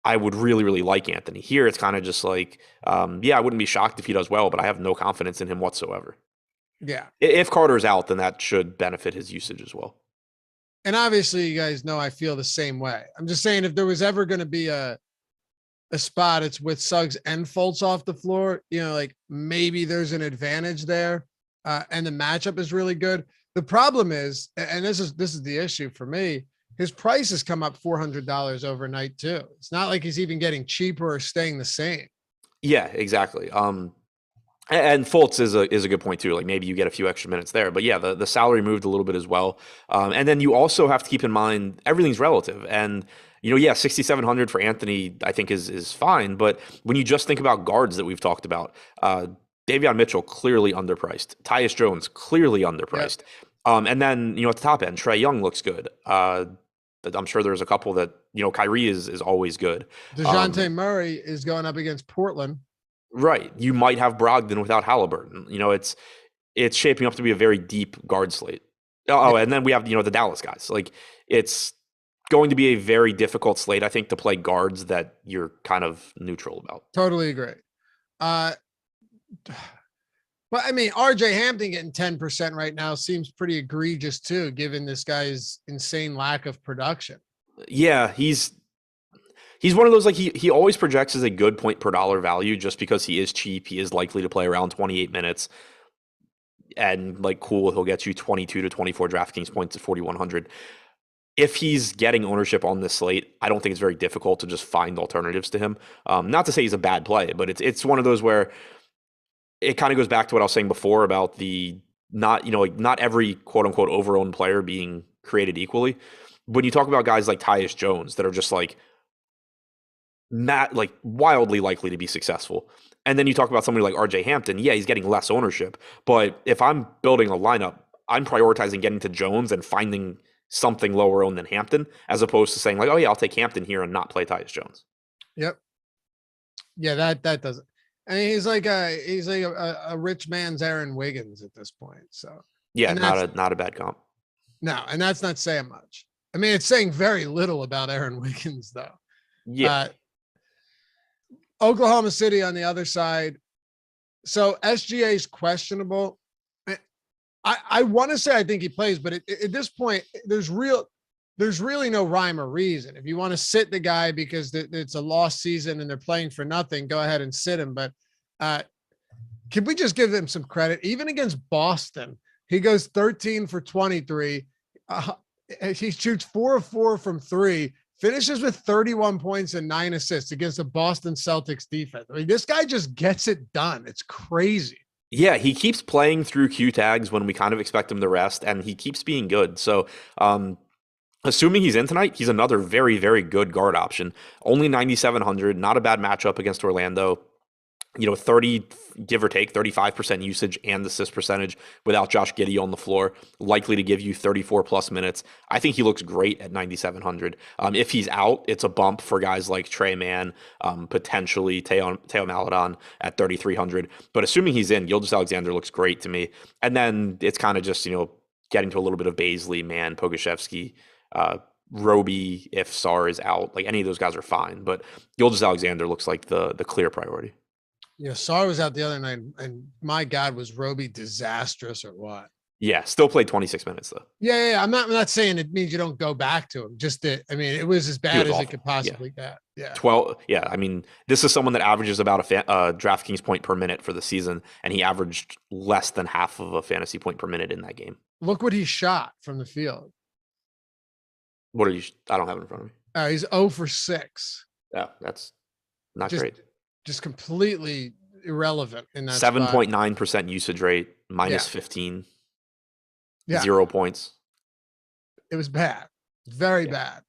I would really, really like Anthony. Here, it's kind of just I wouldn't be shocked if he does well, but I have no confidence in him whatsoever. Yeah. If Carter's out, then that should benefit his usage as well. And obviously, you guys know I feel the same way. I'm just saying, if there was ever going to be a spot, it's with Suggs and Fultz off the floor, maybe there's an advantage there. And the matchup is really good. The problem is, and this is the issue for me, his price has come up $400 overnight too. It's not like he's even getting cheaper or staying the same. Yeah, exactly. And Fultz is a good point too. Maybe you get a few extra minutes there, but yeah, the salary moved a little bit as well. And then you also have to keep in mind everything's relative. And 6,700 for Anthony, I think is fine. But when you just think about guards that we've talked about, Davion Mitchell clearly underpriced. Tyus Jones clearly underpriced. Yep. And then at the top end, Trae Young looks good. I'm sure there's a couple that Kyrie is always good. DeJounte Murray is going up against Portland. Right. You might have Brogdon without Halliburton. It's shaping up to be a very deep guard slate. And then we have the Dallas guys. It's going to be a very difficult slate, I think, to play guards that you're kind of neutral about. Totally agree. But I mean, RJ Hampton getting 10% right now seems pretty egregious too, given this guy's insane lack of production. Yeah, he's one of those, he always projects as a good point per dollar value just because he is cheap. He is likely to play around 28 minutes. And cool, he'll get you 22 to 24 DraftKings points at 4,100. If he's getting ownership on this slate, I don't think it's very difficult to just find alternatives to him. Not to say he's a bad play, but it's one of those where it kind of goes back to what I was saying before about not every quote unquote over-owned player being created equally. When you talk about guys like Tyus Jones that are just not wildly likely to be successful, and then you talk about somebody like RJ Hampton, yeah, he's getting less ownership, but if I'm building a lineup, I'm prioritizing getting to Jones and finding something lower owned than Hampton, as opposed to saying oh yeah, I'll take Hampton here and not play Tyus Jones. Yep. Yeah, that doesn't. I mean, he's like a rich man's Aaron Wiggins at this point. So yeah, not a bad comp. No, and that's not saying much. I mean, it's saying very little about Aaron Wiggins, though. Yeah. Oklahoma City on the other side. So SGA is questionable. I want to say I think he plays, but at this point, there's really no rhyme or reason. If you want to sit the guy because it's a lost season and they're playing for nothing, go ahead and sit him. But can we just give them some credit? Even against Boston, he goes 13 for 23. He shoots 4 of 4 from 3, finishes with 31 points and 9 assists against the Boston Celtics defense. I mean, this guy just gets it done. It's crazy. Yeah, he keeps playing through Q tags when we kind of expect him to rest, and he keeps being good. So, Assuming he's in tonight, he's another very, very good guard option. Only 9,700, not a bad matchup against Orlando. 30, give or take, 35% usage and assist percentage without Josh Giddey on the floor, likely to give you 34 plus minutes. I think he looks great at 9,700. If he's out, it's a bump for guys like Trey Mann, potentially Teo Maledon at 3,300. But assuming he's in, Gilgeous-Alexander looks great to me. And then it's kind of just, getting to a little bit of Baisley, Mann, Pokuševski, Roby, if Sar is out. Like any of those guys are fine. But Gilgeous-Alexander looks like the clear priority. Yeah, Sar was out the other night, and my God, was Roby disastrous or what? Yeah, still played 26 minutes though. Yeah. I'm not saying it means you don't go back to him. Just that, it was as bad as it could possibly get. Yeah. 12. Yeah, this is someone that averages about a DraftKings point per minute for the season, and he averaged less than half of a fantasy point per minute in that game. Look what he shot from the field. What are you? I don't have it in front of me. He's 0 for 6. Yeah, that's not great. Just completely irrelevant in that 7.9% usage rate, minus 15. Yeah. 0 points. It was bad. Very bad.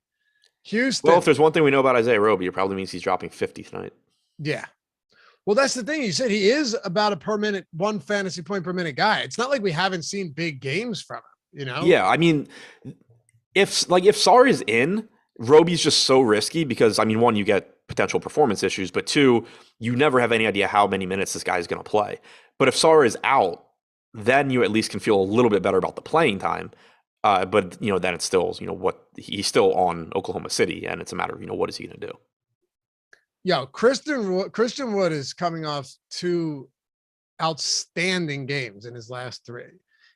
Houston. Well, if there's one thing we know about Isaiah Roby, it probably means he's dropping 50 tonight. Yeah. Well, that's the thing. You said he is about one fantasy point per minute guy. It's not like we haven't seen big games from him, Yeah, if Sar is in, Roby's just so risky because, one, you get potential performance issues, but two, you never have any idea how many minutes this guy is going to play. But if Sar is out, then you at least can feel a little bit better about the playing time. But then it's still, what he's still on Oklahoma City, and it's a matter of, what is he going to do? Yo, Christian Wood is coming off 2 outstanding games in his last 3.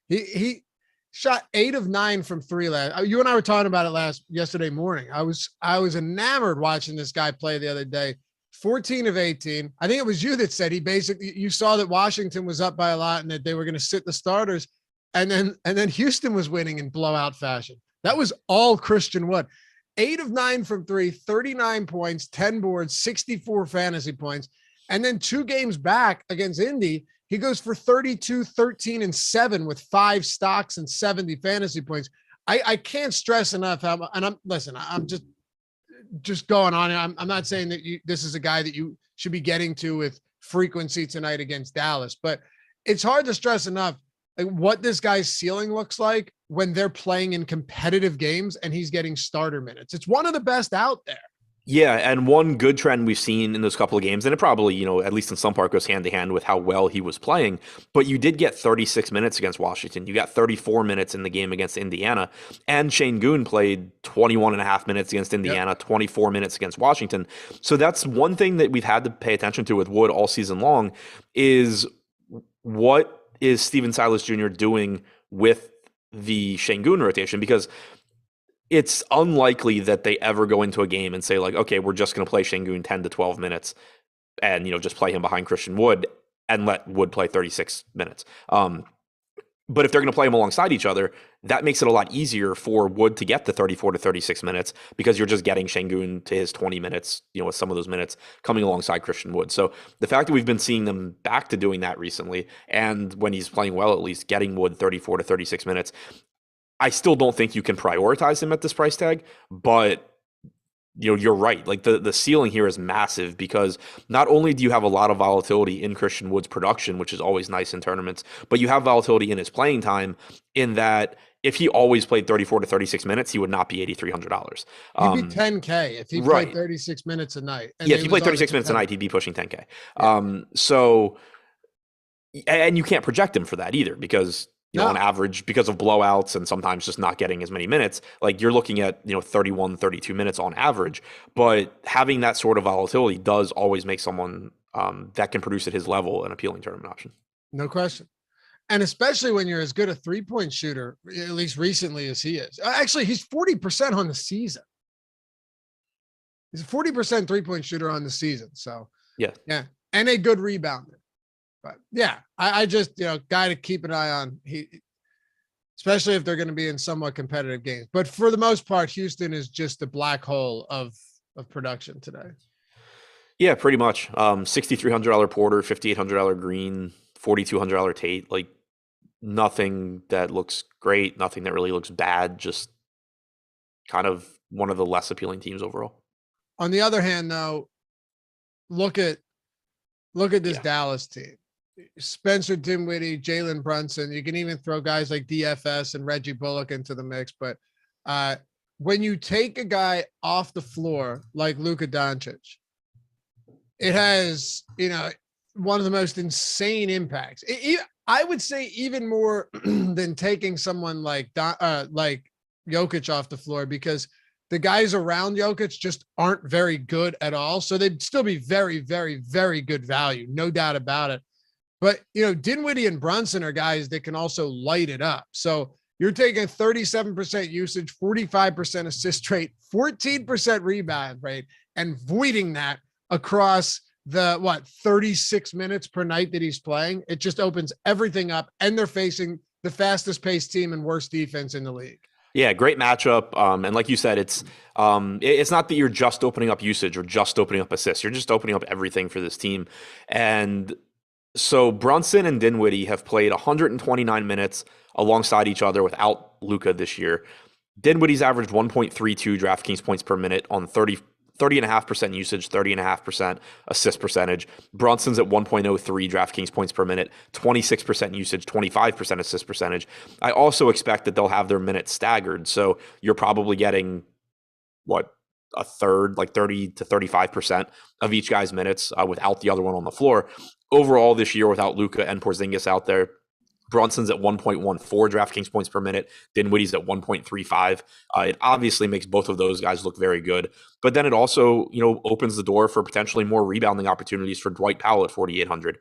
He shot 8 of 9 from 3 last. You and I were talking about it yesterday morning. I was enamored watching this guy play the other day. 14 of 18. I think it was you that said you saw that Washington was up by a lot and that they were going to sit the starters, and then Houston was winning in blowout fashion. That was all Christian Wood. 8 of 9 from 3, 39 points, 10 boards, 64 fantasy points, and then 2 games back against Indy, he goes for 32, 13, and 7 with 5 stocks and 70 fantasy points. I can't stress enough how, and I'm just going on. I'm not saying that this is a guy that you should be getting to with frequency tonight against Dallas, but it's hard to stress enough what this guy's ceiling looks like when they're playing in competitive games and he's getting starter minutes. It's one of the best out there. Yeah, and one good trend we've seen in those couple of games, and it probably, at least in some part goes hand to hand with how well he was playing, but you did get 36 minutes against Washington. You got 34 minutes in the game against Indiana, and Şengün played 21 and a half minutes against Indiana, 24 minutes against Washington. So that's one thing that we've had to pay attention to with Wood all season long is what is Steven Silas Jr. doing with the Şengün rotation, because it's unlikely that they ever go into a game and say like, okay, we're just going to play Şengün 10 to 12 minutes and, just play him behind Christian Wood and let Wood play 36 minutes. But if they're going to play them alongside each other, that makes it a lot easier for Wood to get the 34 to 36 minutes because you're just getting Şengün to his 20 minutes, with some of those minutes coming alongside Christian Wood. So the fact that we've been seeing them back to doing that recently, and when he's playing well, at least getting Wood 34 to 36 minutes, I still don't think you can prioritize him at this price tag, but you're right. Like the ceiling here is massive because not only do you have a lot of volatility in Christian Wood's production, which is always nice in tournaments, but you have volatility in his playing time in that if he always played 34 to 36 minutes, he would not be $8,300. He'd be 10K if he played 36 minutes a night. And if he played 36 minutes a night, he'd be pushing 10K. And you can't project him for that either because on average, because of blowouts and sometimes just not getting as many minutes, like you're looking at, 31, 32 minutes on average. But having that sort of volatility does always make someone that can produce at his level an appealing tournament option. No question. And especially when you're as good a 3-point shooter, at least recently as he is. Actually, he's 40% on the season. He's a 40% 3-point shooter on the season. So, yeah. And a good rebounder. But yeah, I just, guy to keep an eye on. Especially if they're going to be in somewhat competitive games. But for the most part, Houston is just a black hole of production today. Yeah, pretty much. $6,300 Porter, $5,800 Green, $4,200 Tate. Like nothing that looks great, nothing that really looks bad. Just kind of one of the less appealing teams overall. On the other hand, though, look at this Yeah. Dallas team. Spencer Dinwiddie, Jalen Brunson. You can even throw guys like DFS and Reggie Bullock into the mix. But when you take a guy off the floor like Luka Doncic, it has, one of the most insane impacts. I would say even more than taking someone like Jokic off the floor, because the guys around Jokic just aren't very good at all. So they'd still be very, very, very good value. No doubt about it. But, Dinwiddie and Brunson are guys that can also light it up. So you're taking 37% usage, 45% assist rate, 14% rebound rate, and voiding that across the 36 minutes per night that he's playing. It just opens everything up, and they're facing the fastest paced team and worst defense in the league. Yeah, great matchup. And like you said, it's not that you're just opening up usage or just opening up assists. You're just opening up everything for this team. And so Brunson and Dinwiddie have played 129 minutes alongside each other without Luka this year. Dinwiddie's averaged 1.32 DraftKings points per minute on 30.5% usage, 30.5% assist percentage. Brunson's at 1.03 DraftKings points per minute, 26% usage, 25% assist percentage. I also expect that they'll have their minutes staggered. So you're probably getting a third, like 30 to 35% of each guy's minutes without the other one on the floor. Overall this year, without Luka and Porzingis out there, Brunson's at 1.14 DraftKings points per minute. Dinwiddie's at 1.35. It obviously makes both of those guys look very good. But then it also, opens the door for potentially more rebounding opportunities for Dwight Powell at 4,800.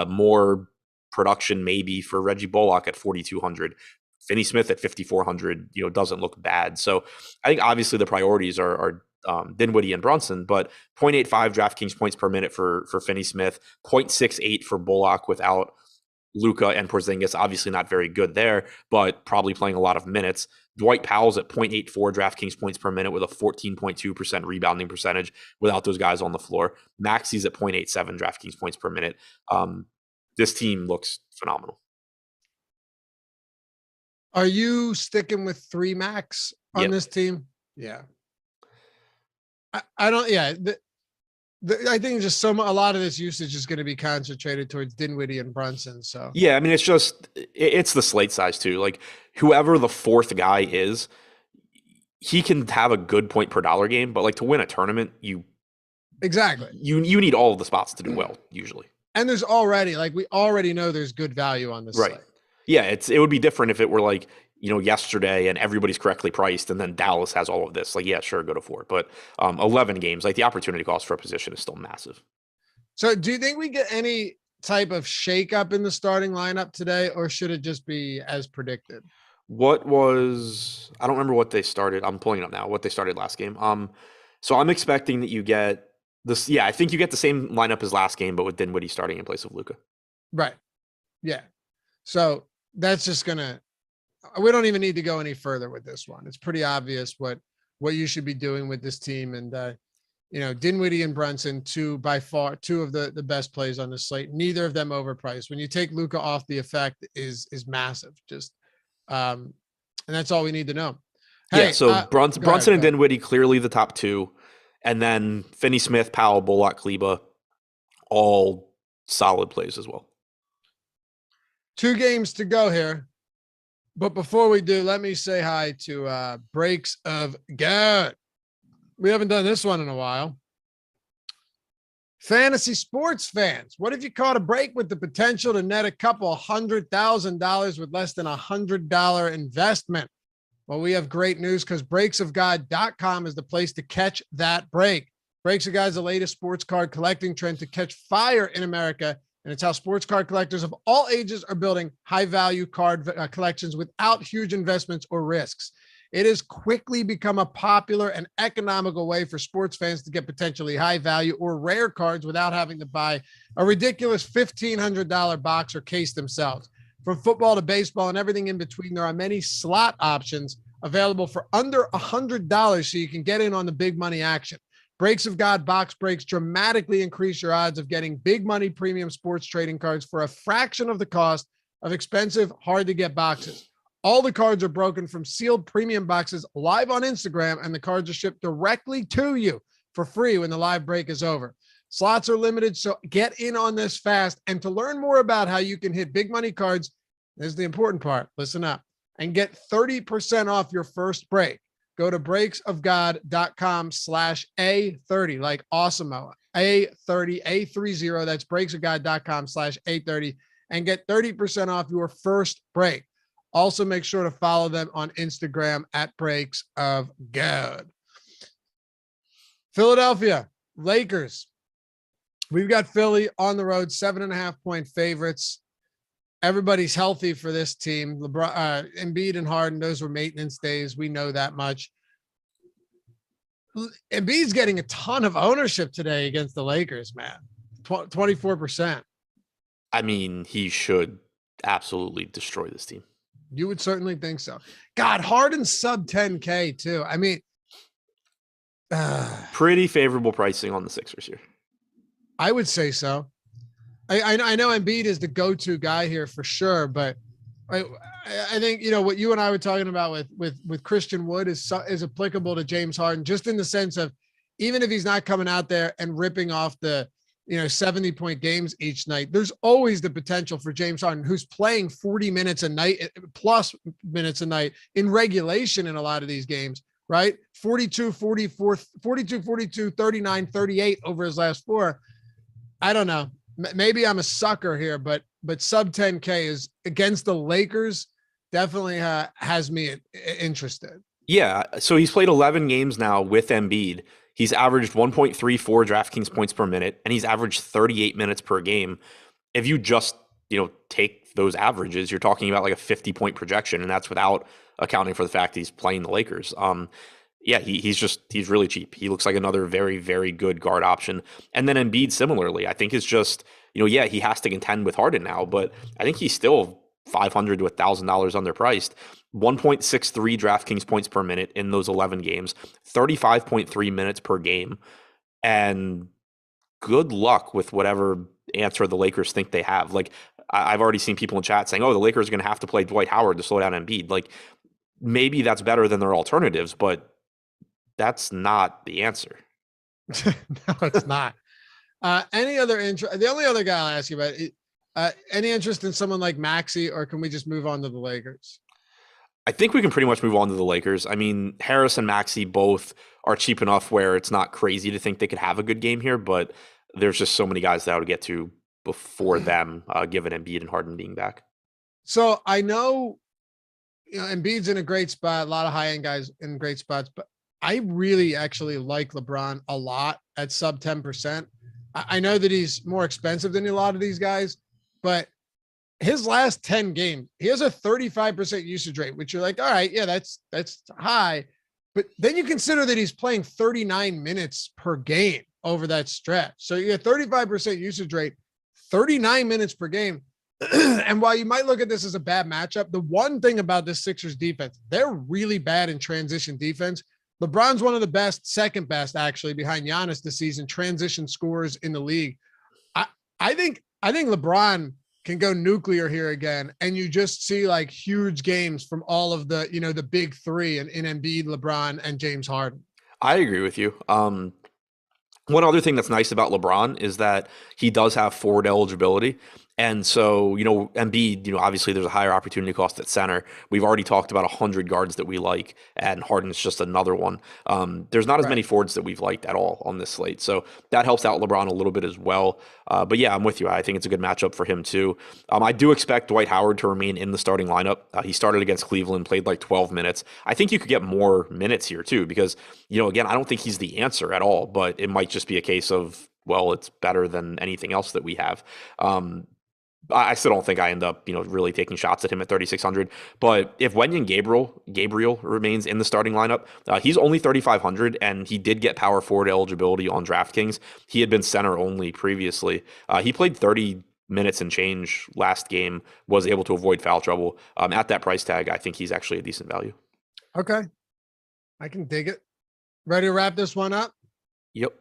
More production maybe for Reggie Bullock at 4,200. Finney Smith at 5,400, doesn't look bad. So I think obviously the priorities are Dinwiddie and Brunson, but 0.85 DraftKings points per minute for Finney Smith, 0.68 for Bullock without Luka and Porzingis. Obviously not very good there, but probably playing a lot of minutes. Dwight Powell's at 0.84 DraftKings points per minute with a 14.2% rebounding percentage without those guys on the floor. Maxi's at 0.87 DraftKings points per minute. This team looks phenomenal. Are you sticking with 3 max on this team? Yeah. I don't. Yeah. I think just a lot of this usage is going to be concentrated towards Dinwiddie and Brunson. So yeah, I mean, it's the slate size too. Like whoever the fourth guy is, he can have a good point per dollar game, but like to win a tournament, you need all of the spots to do well usually. And there's already we already know there's good value on this slate. Yeah, it would be different if it were like, yesterday and everybody's correctly priced and then Dallas has all of this. Like, yeah, sure, go to 4. But 11 games, the opportunity cost for a position is still massive. So do you think we get any type of shakeup in the starting lineup today, or should it just be as predicted? I don't remember what they started. I'm pulling it up now, what they started last game. So I'm expecting that you get this. Yeah, I think you get the same lineup as last game, but with Dinwiddie starting in place of Luka. Right. Yeah. So that's just we don't even need to go any further with this one. It's pretty obvious what you should be doing with this team. And, Dinwiddie and Brunson, by far two of the best plays on the slate. Neither of them overpriced. When you take Luka off, the effect is massive. Just, and that's all we need to know. Hey, yeah. So Brunson and Dinwiddie, clearly the top 2. And then Finney Smith, Powell, Bullock, Kleba, all solid plays as well. 2 games to go here. But before we do, let me say hi to Breaks of God. We haven't done this one in a while. Fantasy sports fans, what if you caught a break with the potential to net a couple $100,000 with less than $100 investment? Well, we have great news because breaksofgod.com is the place to catch that break. Breaks of God is the latest sports card collecting trend to catch fire in America. And it's how sports card collectors of all ages are building high-value card collections without huge investments or risks. It has quickly become a popular and economical way for sports fans to get potentially high-value or rare cards without having to buy a ridiculous $1,500 box or case themselves. From football to baseball and everything in between, there are many slot options available for under $100 so you can get in on the big money action. Breaks of God box breaks dramatically increase your odds of getting big money premium sports trading cards for a fraction of the cost of expensive, hard to get boxes. All the cards are broken from sealed premium boxes live on Instagram, and the cards are shipped directly to you for free when the live break is over. Slots are limited, so get in on this fast. And to learn more about how you can hit big money cards, there's the important part. Listen up and get 30% off your first break. Go to breaksofgod.com/A30, like Awesemo, A30, A30. That's breaksofgod.com/A30 and get 30% off your first break. Also, make sure to follow them on Instagram at Breaks of God. Philadelphia, Lakers. We've got Philly on the road, 7.5-point favorites. Everybody's healthy for this team. LeBron, Embiid and Harden, those were maintenance days. We know that much. Embiid's getting a ton of ownership today against the Lakers, man. 24%. I mean, he should absolutely destroy this team. You would certainly think so. God, Harden sub 10K too. I mean, pretty favorable pricing on the Sixers here. I would say so. I know Embiid is the go-to guy here for sure, but I think, you know, what you and I were talking about with Christian Wood is applicable to James Harden, just in the sense of, even if he's not coming out there and ripping off the, 70-point games each night, there's always the potential for James Harden, who's playing 40 minutes a night plus minutes a night in regulation in a lot of these games, right? 42, 44, 42, 42, 39, 38 over his last four. I don't know. Maybe I'm a sucker here, but sub 10K is against the Lakers definitely has me interested. Yeah. So he's played 11 games now with Embiid. He's averaged 1.34 DraftKings points per minute, and he's averaged 38 minutes per game. If you just, take those averages, you're talking about like a 50-point projection, and that's without accounting for the fact he's playing the Lakers. Yeah, he's really cheap. He looks like another very, very good guard option. And then Embiid similarly, I think is just, yeah, he has to contend with Harden now, but I think he's still $500 to $1,000 underpriced. 1.63 DraftKings points per minute in those 11 games, 35.3 minutes per game. And good luck with whatever answer the Lakers think they have. Like, I've already seen people in chat saying, oh, the Lakers are going to have to play Dwight Howard to slow down Embiid. Like, maybe that's better than their alternatives, but that's not the answer. No, it's not. Any other interest? The only other guy I'll ask you about, any interest in someone like Maxey, or can we just move on to the Lakers? I think we can pretty much move on to the Lakers. I mean, Harris and Maxey both are cheap enough where it's not crazy to think they could have a good game here, but there's just so many guys that I would get to before them, given Embiid and Harden being back. So I know, Embiid's in a great spot, a lot of high-end guys in great spots, but I really actually like LeBron a lot at sub 10%. I know that he's more expensive than a lot of these guys, but his last 10 games, he has a 35% usage rate, which you're like, all right, yeah, that's high. But then you consider that he's playing 39 minutes per game over that stretch. So you get 35% usage rate, 39 minutes per game. And while you might look at this as a bad matchup, the one thing about this Sixers defense, they're really bad in transition defense. LeBron's one of the best, second best actually, behind Giannis this season, transition scorers in the league. I think LeBron can go nuclear here again, and you just see like huge games from all of the, the big three in Embiid, LeBron, and James Harden. I agree with you. One other thing that's nice about LeBron is that he does have forward eligibility. And so, Embiid, obviously there's a higher opportunity cost at center. We've already talked about 100 guards that we like, and Harden's just another one. There's not as many forwards that we've liked at all on this slate. So that helps out LeBron a little bit as well. But yeah, I'm with you. I think it's a good matchup for him too. I do expect Dwight Howard to remain in the starting lineup. He started against Cleveland, played like 12 minutes. I think you could get more minutes here too, because, again, I don't think he's the answer at all, but it might just be a case of, well, it's better than anything else that we have. I still don't think I end up, really taking shots at him at 3,600. But if Wenyen Gabriel remains in the starting lineup, he's only 3,500, and he did get power forward eligibility on DraftKings. He had been center only previously. He played 30 minutes and change last game, was able to avoid foul trouble. At that price tag, I think he's actually a decent value. Okay. I can dig it. Ready to wrap this one up? Yep.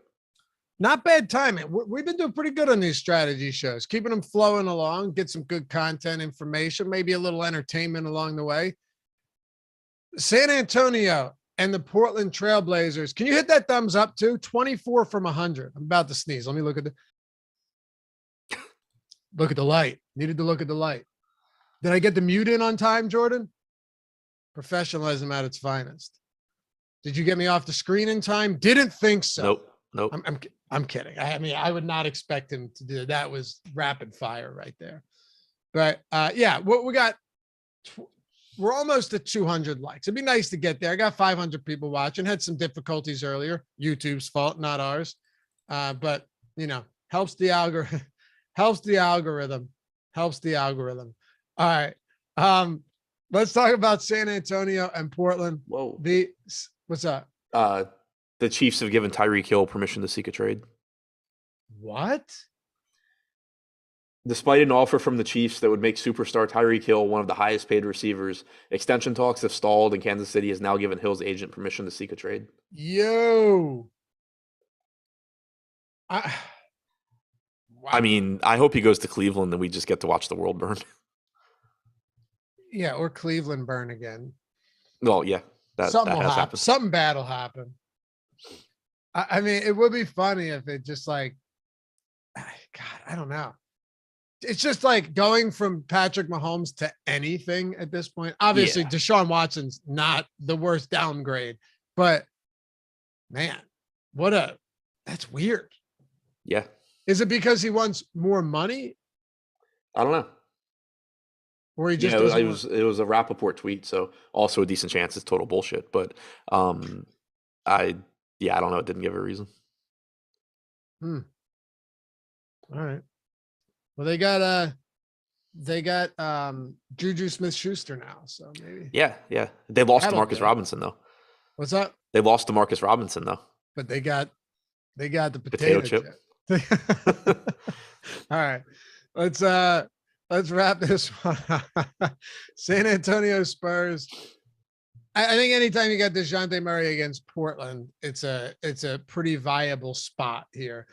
Not bad timing. We've been doing pretty good on these strategy shows, keeping them flowing along, get some good content, information, maybe a little entertainment along the way. San Antonio and the Portland Trailblazers. Can you hit that thumbs up too? 24 from 100. I'm about to sneeze. Let me look at the light. Needed to look at the light. Did I get the mute in on time, Jordan? Professionalism at its finest. Did you get me off the screen in time? Didn't think so. Nope. I'm kidding. I mean, I would not expect him to do that. That was rapid fire right there. But yeah, what we got. We're almost at 200 likes. It'd be nice to get there. I got 500 people watching. Had some difficulties earlier. YouTube's fault, not ours. But helps the algorithm. Helps the algorithm. Helps the algorithm. All right. Let's talk about San Antonio and Portland. Whoa. What's up? The Chiefs have given Tyreek Hill permission to seek a trade. What? Despite an offer from the Chiefs that would make superstar Tyreek Hill one of the highest paid receivers, extension talks have stalled, and Kansas City has now given Hill's agent permission to seek a trade. Yo. Wow. I mean, I hope he goes to Cleveland and we just get to watch the world burn. Yeah, or Cleveland burn again. Well, yeah, that has happened. Something bad will happen. I mean, it would be funny if it just God, I don't know. It's just like going from Patrick Mahomes to anything at this point. Obviously, Deshaun Watson's not the worst downgrade, but man, that's weird. Yeah. Is it because he wants more money? I don't know. Or he just it was a Rappaport tweet, so also a decent chance it's total bullshit. But I don't know. It didn't give a reason. All right. Well, they got Juju Smith-Schuster now, so maybe. Yeah. They lost to Marcus Robinson though. What's up? They lost to Marcus Robinson though. But they got the potato chip. All right. Let's wrap this one. San Antonio Spurs. I think anytime you got DeJounte Murray against Portland, it's a pretty viable spot here.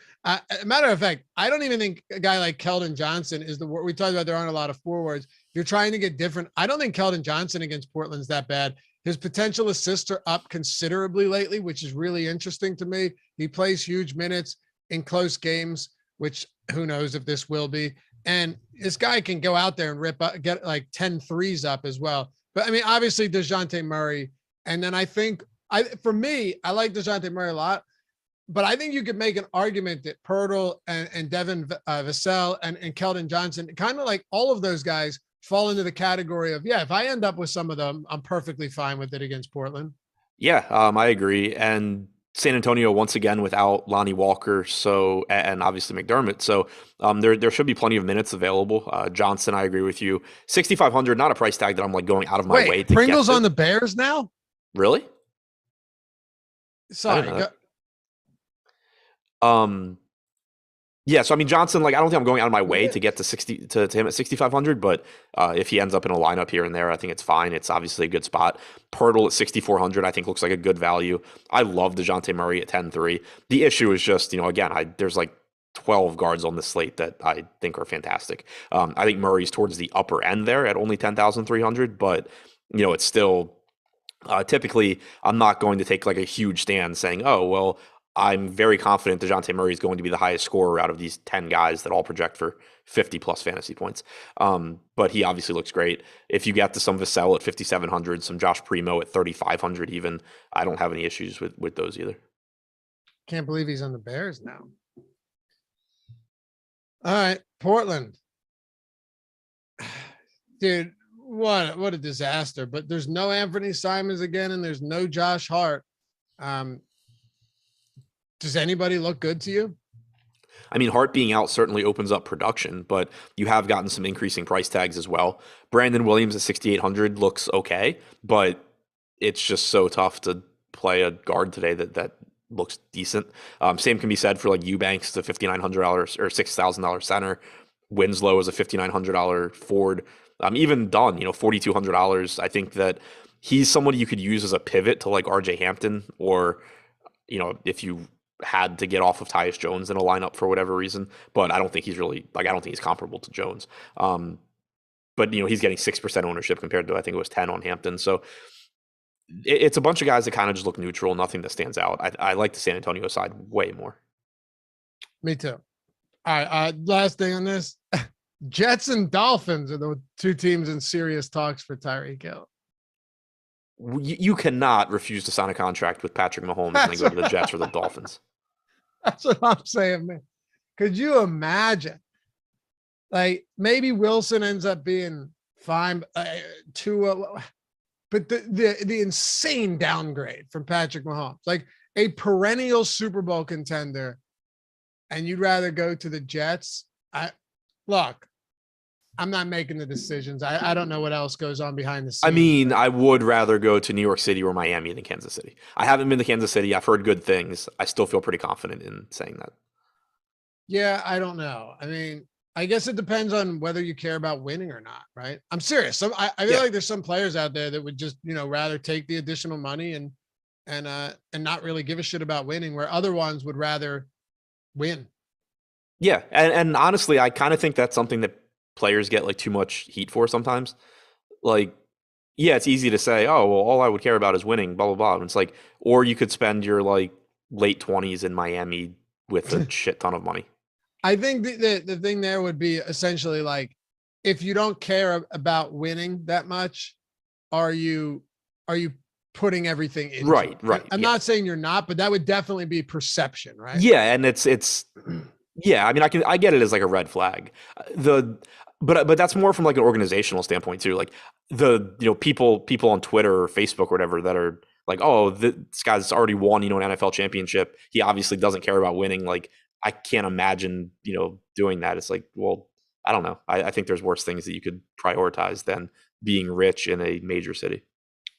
Matter of fact, I don't even think a guy like Keldon Johnson is the word we talked about. There aren't a lot of forwards. You're trying to get different. I don't think Keldon Johnson against Portland's that bad. His potential assists are up considerably lately, which is really interesting to me. He plays huge minutes in close games, which who knows if this will be. And this guy can go out there and rip up, get like 10 threes up as well. But I mean, obviously DeJounte Murray. And then I think I like DeJounte Murray a lot, but I think you could make an argument that Pirtle and Devin Vassell and Keldon Johnson, kind of like all of those guys fall into the category of, if I end up with some of them, I'm perfectly fine with it against Portland. Yeah, I agree. And San Antonio once again without Lonnie Walker, and obviously McDermott. So there should be plenty of minutes available. Johnson, I agree with you. 6,500, not a price tag that I'm like going out of my way to Pringle's get on the Bears now? Really? Sorry. Yeah, so I mean Johnson, like I don't think I'm going out of my way to get to him at 6,500, but if he ends up in a lineup here and there, I think it's fine. It's obviously a good spot. Pirtle at 6,400, I think looks like a good value. I love DeJounte Murray at 10-3. The issue is just, again, there's like 12 guards on the slate that I think are fantastic. I think Murray's towards the upper end there at only 10,300, but it's still typically I'm not going to take like a huge stand saying, oh, well, I'm very confident DeJounte Murray is going to be the highest scorer out of these 10 guys that all project for 50 plus fantasy points. But he obviously looks great. If you get to some Vassell at 5,700, some Josh Primo at 3,500 even, I don't have any issues with those either. Can't believe he's on the Bears now. All right, Portland. Dude, what a disaster. But there's no Anthony Simons again, and there's no Josh Hart. Does anybody look good to you? I mean, Hart being out certainly opens up production, but you have gotten some increasing price tags as well. Brandon Williams at 6,800 looks okay, but it's just so tough to play a guard today that looks decent. Same can be said for like Eubanks, the $5,900 or $6,000 center. Winslow is a $5,900 forward. Even Dunn, $4,200. I think that he's somebody you could use as a pivot to like RJ Hampton, or if you had to get off of Tyus Jones in a lineup for whatever reason, but I don't think he's really I don't think he's comparable to Jones. But he's getting 6% ownership compared to I think it was 10 on Hampton. So it's a bunch of guys that kind of just look neutral, nothing that stands out. I like the San Antonio side way more. Me too. All right. Last thing on this. Jets and Dolphins are the two teams in serious talks for Tyreek Hill. You cannot refuse to sign a contract with Patrick Mahomes and then go to the Jets or the Dolphins. That's what I'm saying, man. Could you imagine? Like, maybe Wilson ends up being fine, but the insane downgrade from Patrick Mahomes, like a perennial Super Bowl contender, and you'd rather go to the Jets. I'm not making the decisions. I don't know what else goes on behind the scenes. I mean, I would rather go to New York City or Miami than Kansas City. I haven't been to Kansas City. I've heard good things. I still feel pretty confident in saying that. Yeah, I don't know. I mean, I guess it depends on whether you care about winning or not, right? I'm serious. I feel like there's some players out there that would just, rather take the additional money and not really give a shit about winning, where other ones would rather win. Yeah, and honestly, I kind of think that's something that players get like too much heat for sometimes. Like, yeah, it's easy to say, oh, well, all I would care about is winning, blah, blah, blah. And it's like, or you could spend your like late 20s in Miami with a shit ton of money. I think the thing there would be essentially like, if you don't care about winning that much, are you putting everything in? Right. I'm not saying you're not, but that would definitely be perception, right? Yeah, and it's yeah, I mean, I get it as like a red flag. But that's more from like an organizational standpoint too. Like people on Twitter or Facebook or whatever that are like, oh, this guy's already won, an NFL championship. He obviously doesn't care about winning. Like, I can't imagine, doing that. It's like, well, I don't know. I think there's worse things that you could prioritize than being rich in a major city.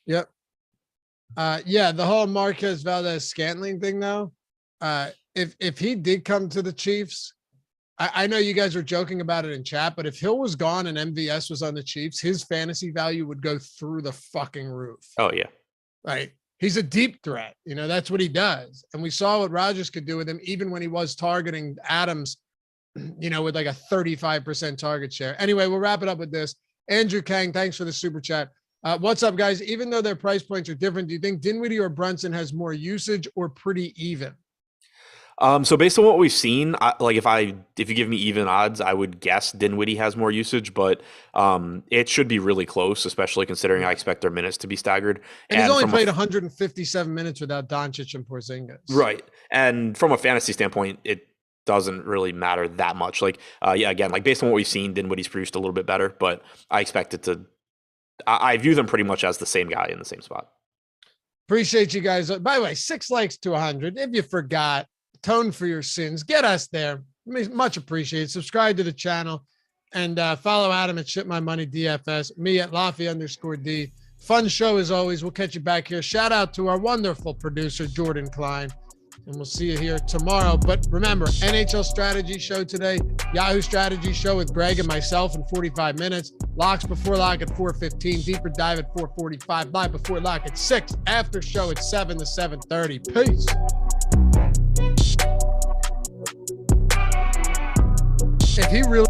Yep. Yeah, the whole Marquez Valdez-Scantling thing though. If he did come to the Chiefs, I know you guys were joking about it in chat, but if Hill was gone and MVS was on the Chiefs, his fantasy value would go through the fucking roof. Oh yeah. Right. He's a deep threat. That's what he does. And we saw what Rodgers could do with him, even when he was targeting Adams, with like a 35% target share. Anyway, we'll wrap it up with this. Andrew Kang, thanks for the super chat. What's up, guys? Even though their price points are different, do you think Dinwiddie or Brunson has more usage or pretty even? So based on what we've seen, if you give me even odds, I would guess Dinwiddie has more usage, but it should be really close, especially considering I expect their minutes to be staggered. And he's only played 157 minutes without Doncic and Porzingis. Right. And from a fantasy standpoint, it doesn't really matter that much. Like, again, like based on what we've seen, Dinwiddie's produced a little bit better, but I expect it to. I view them pretty much as the same guy in the same spot. Appreciate you guys. By the way, 6 likes to 100. If you forgot, atone for your sins. Get us there. Much appreciated. Subscribe to the channel and follow Adam at Ship My Money DFS. Me at Laffy_D. Fun show as always. We'll catch you back here. Shout out to our wonderful producer, Jordan Klein. And we'll see you here tomorrow. But remember, NHL Strategy Show today, Yahoo Strategy Show with Greg and myself in 45 minutes. Locks before lock at 4:15. Deeper dive at 4:45. Live before lock at 6. After show at 7 to 7:30. Peace. If he really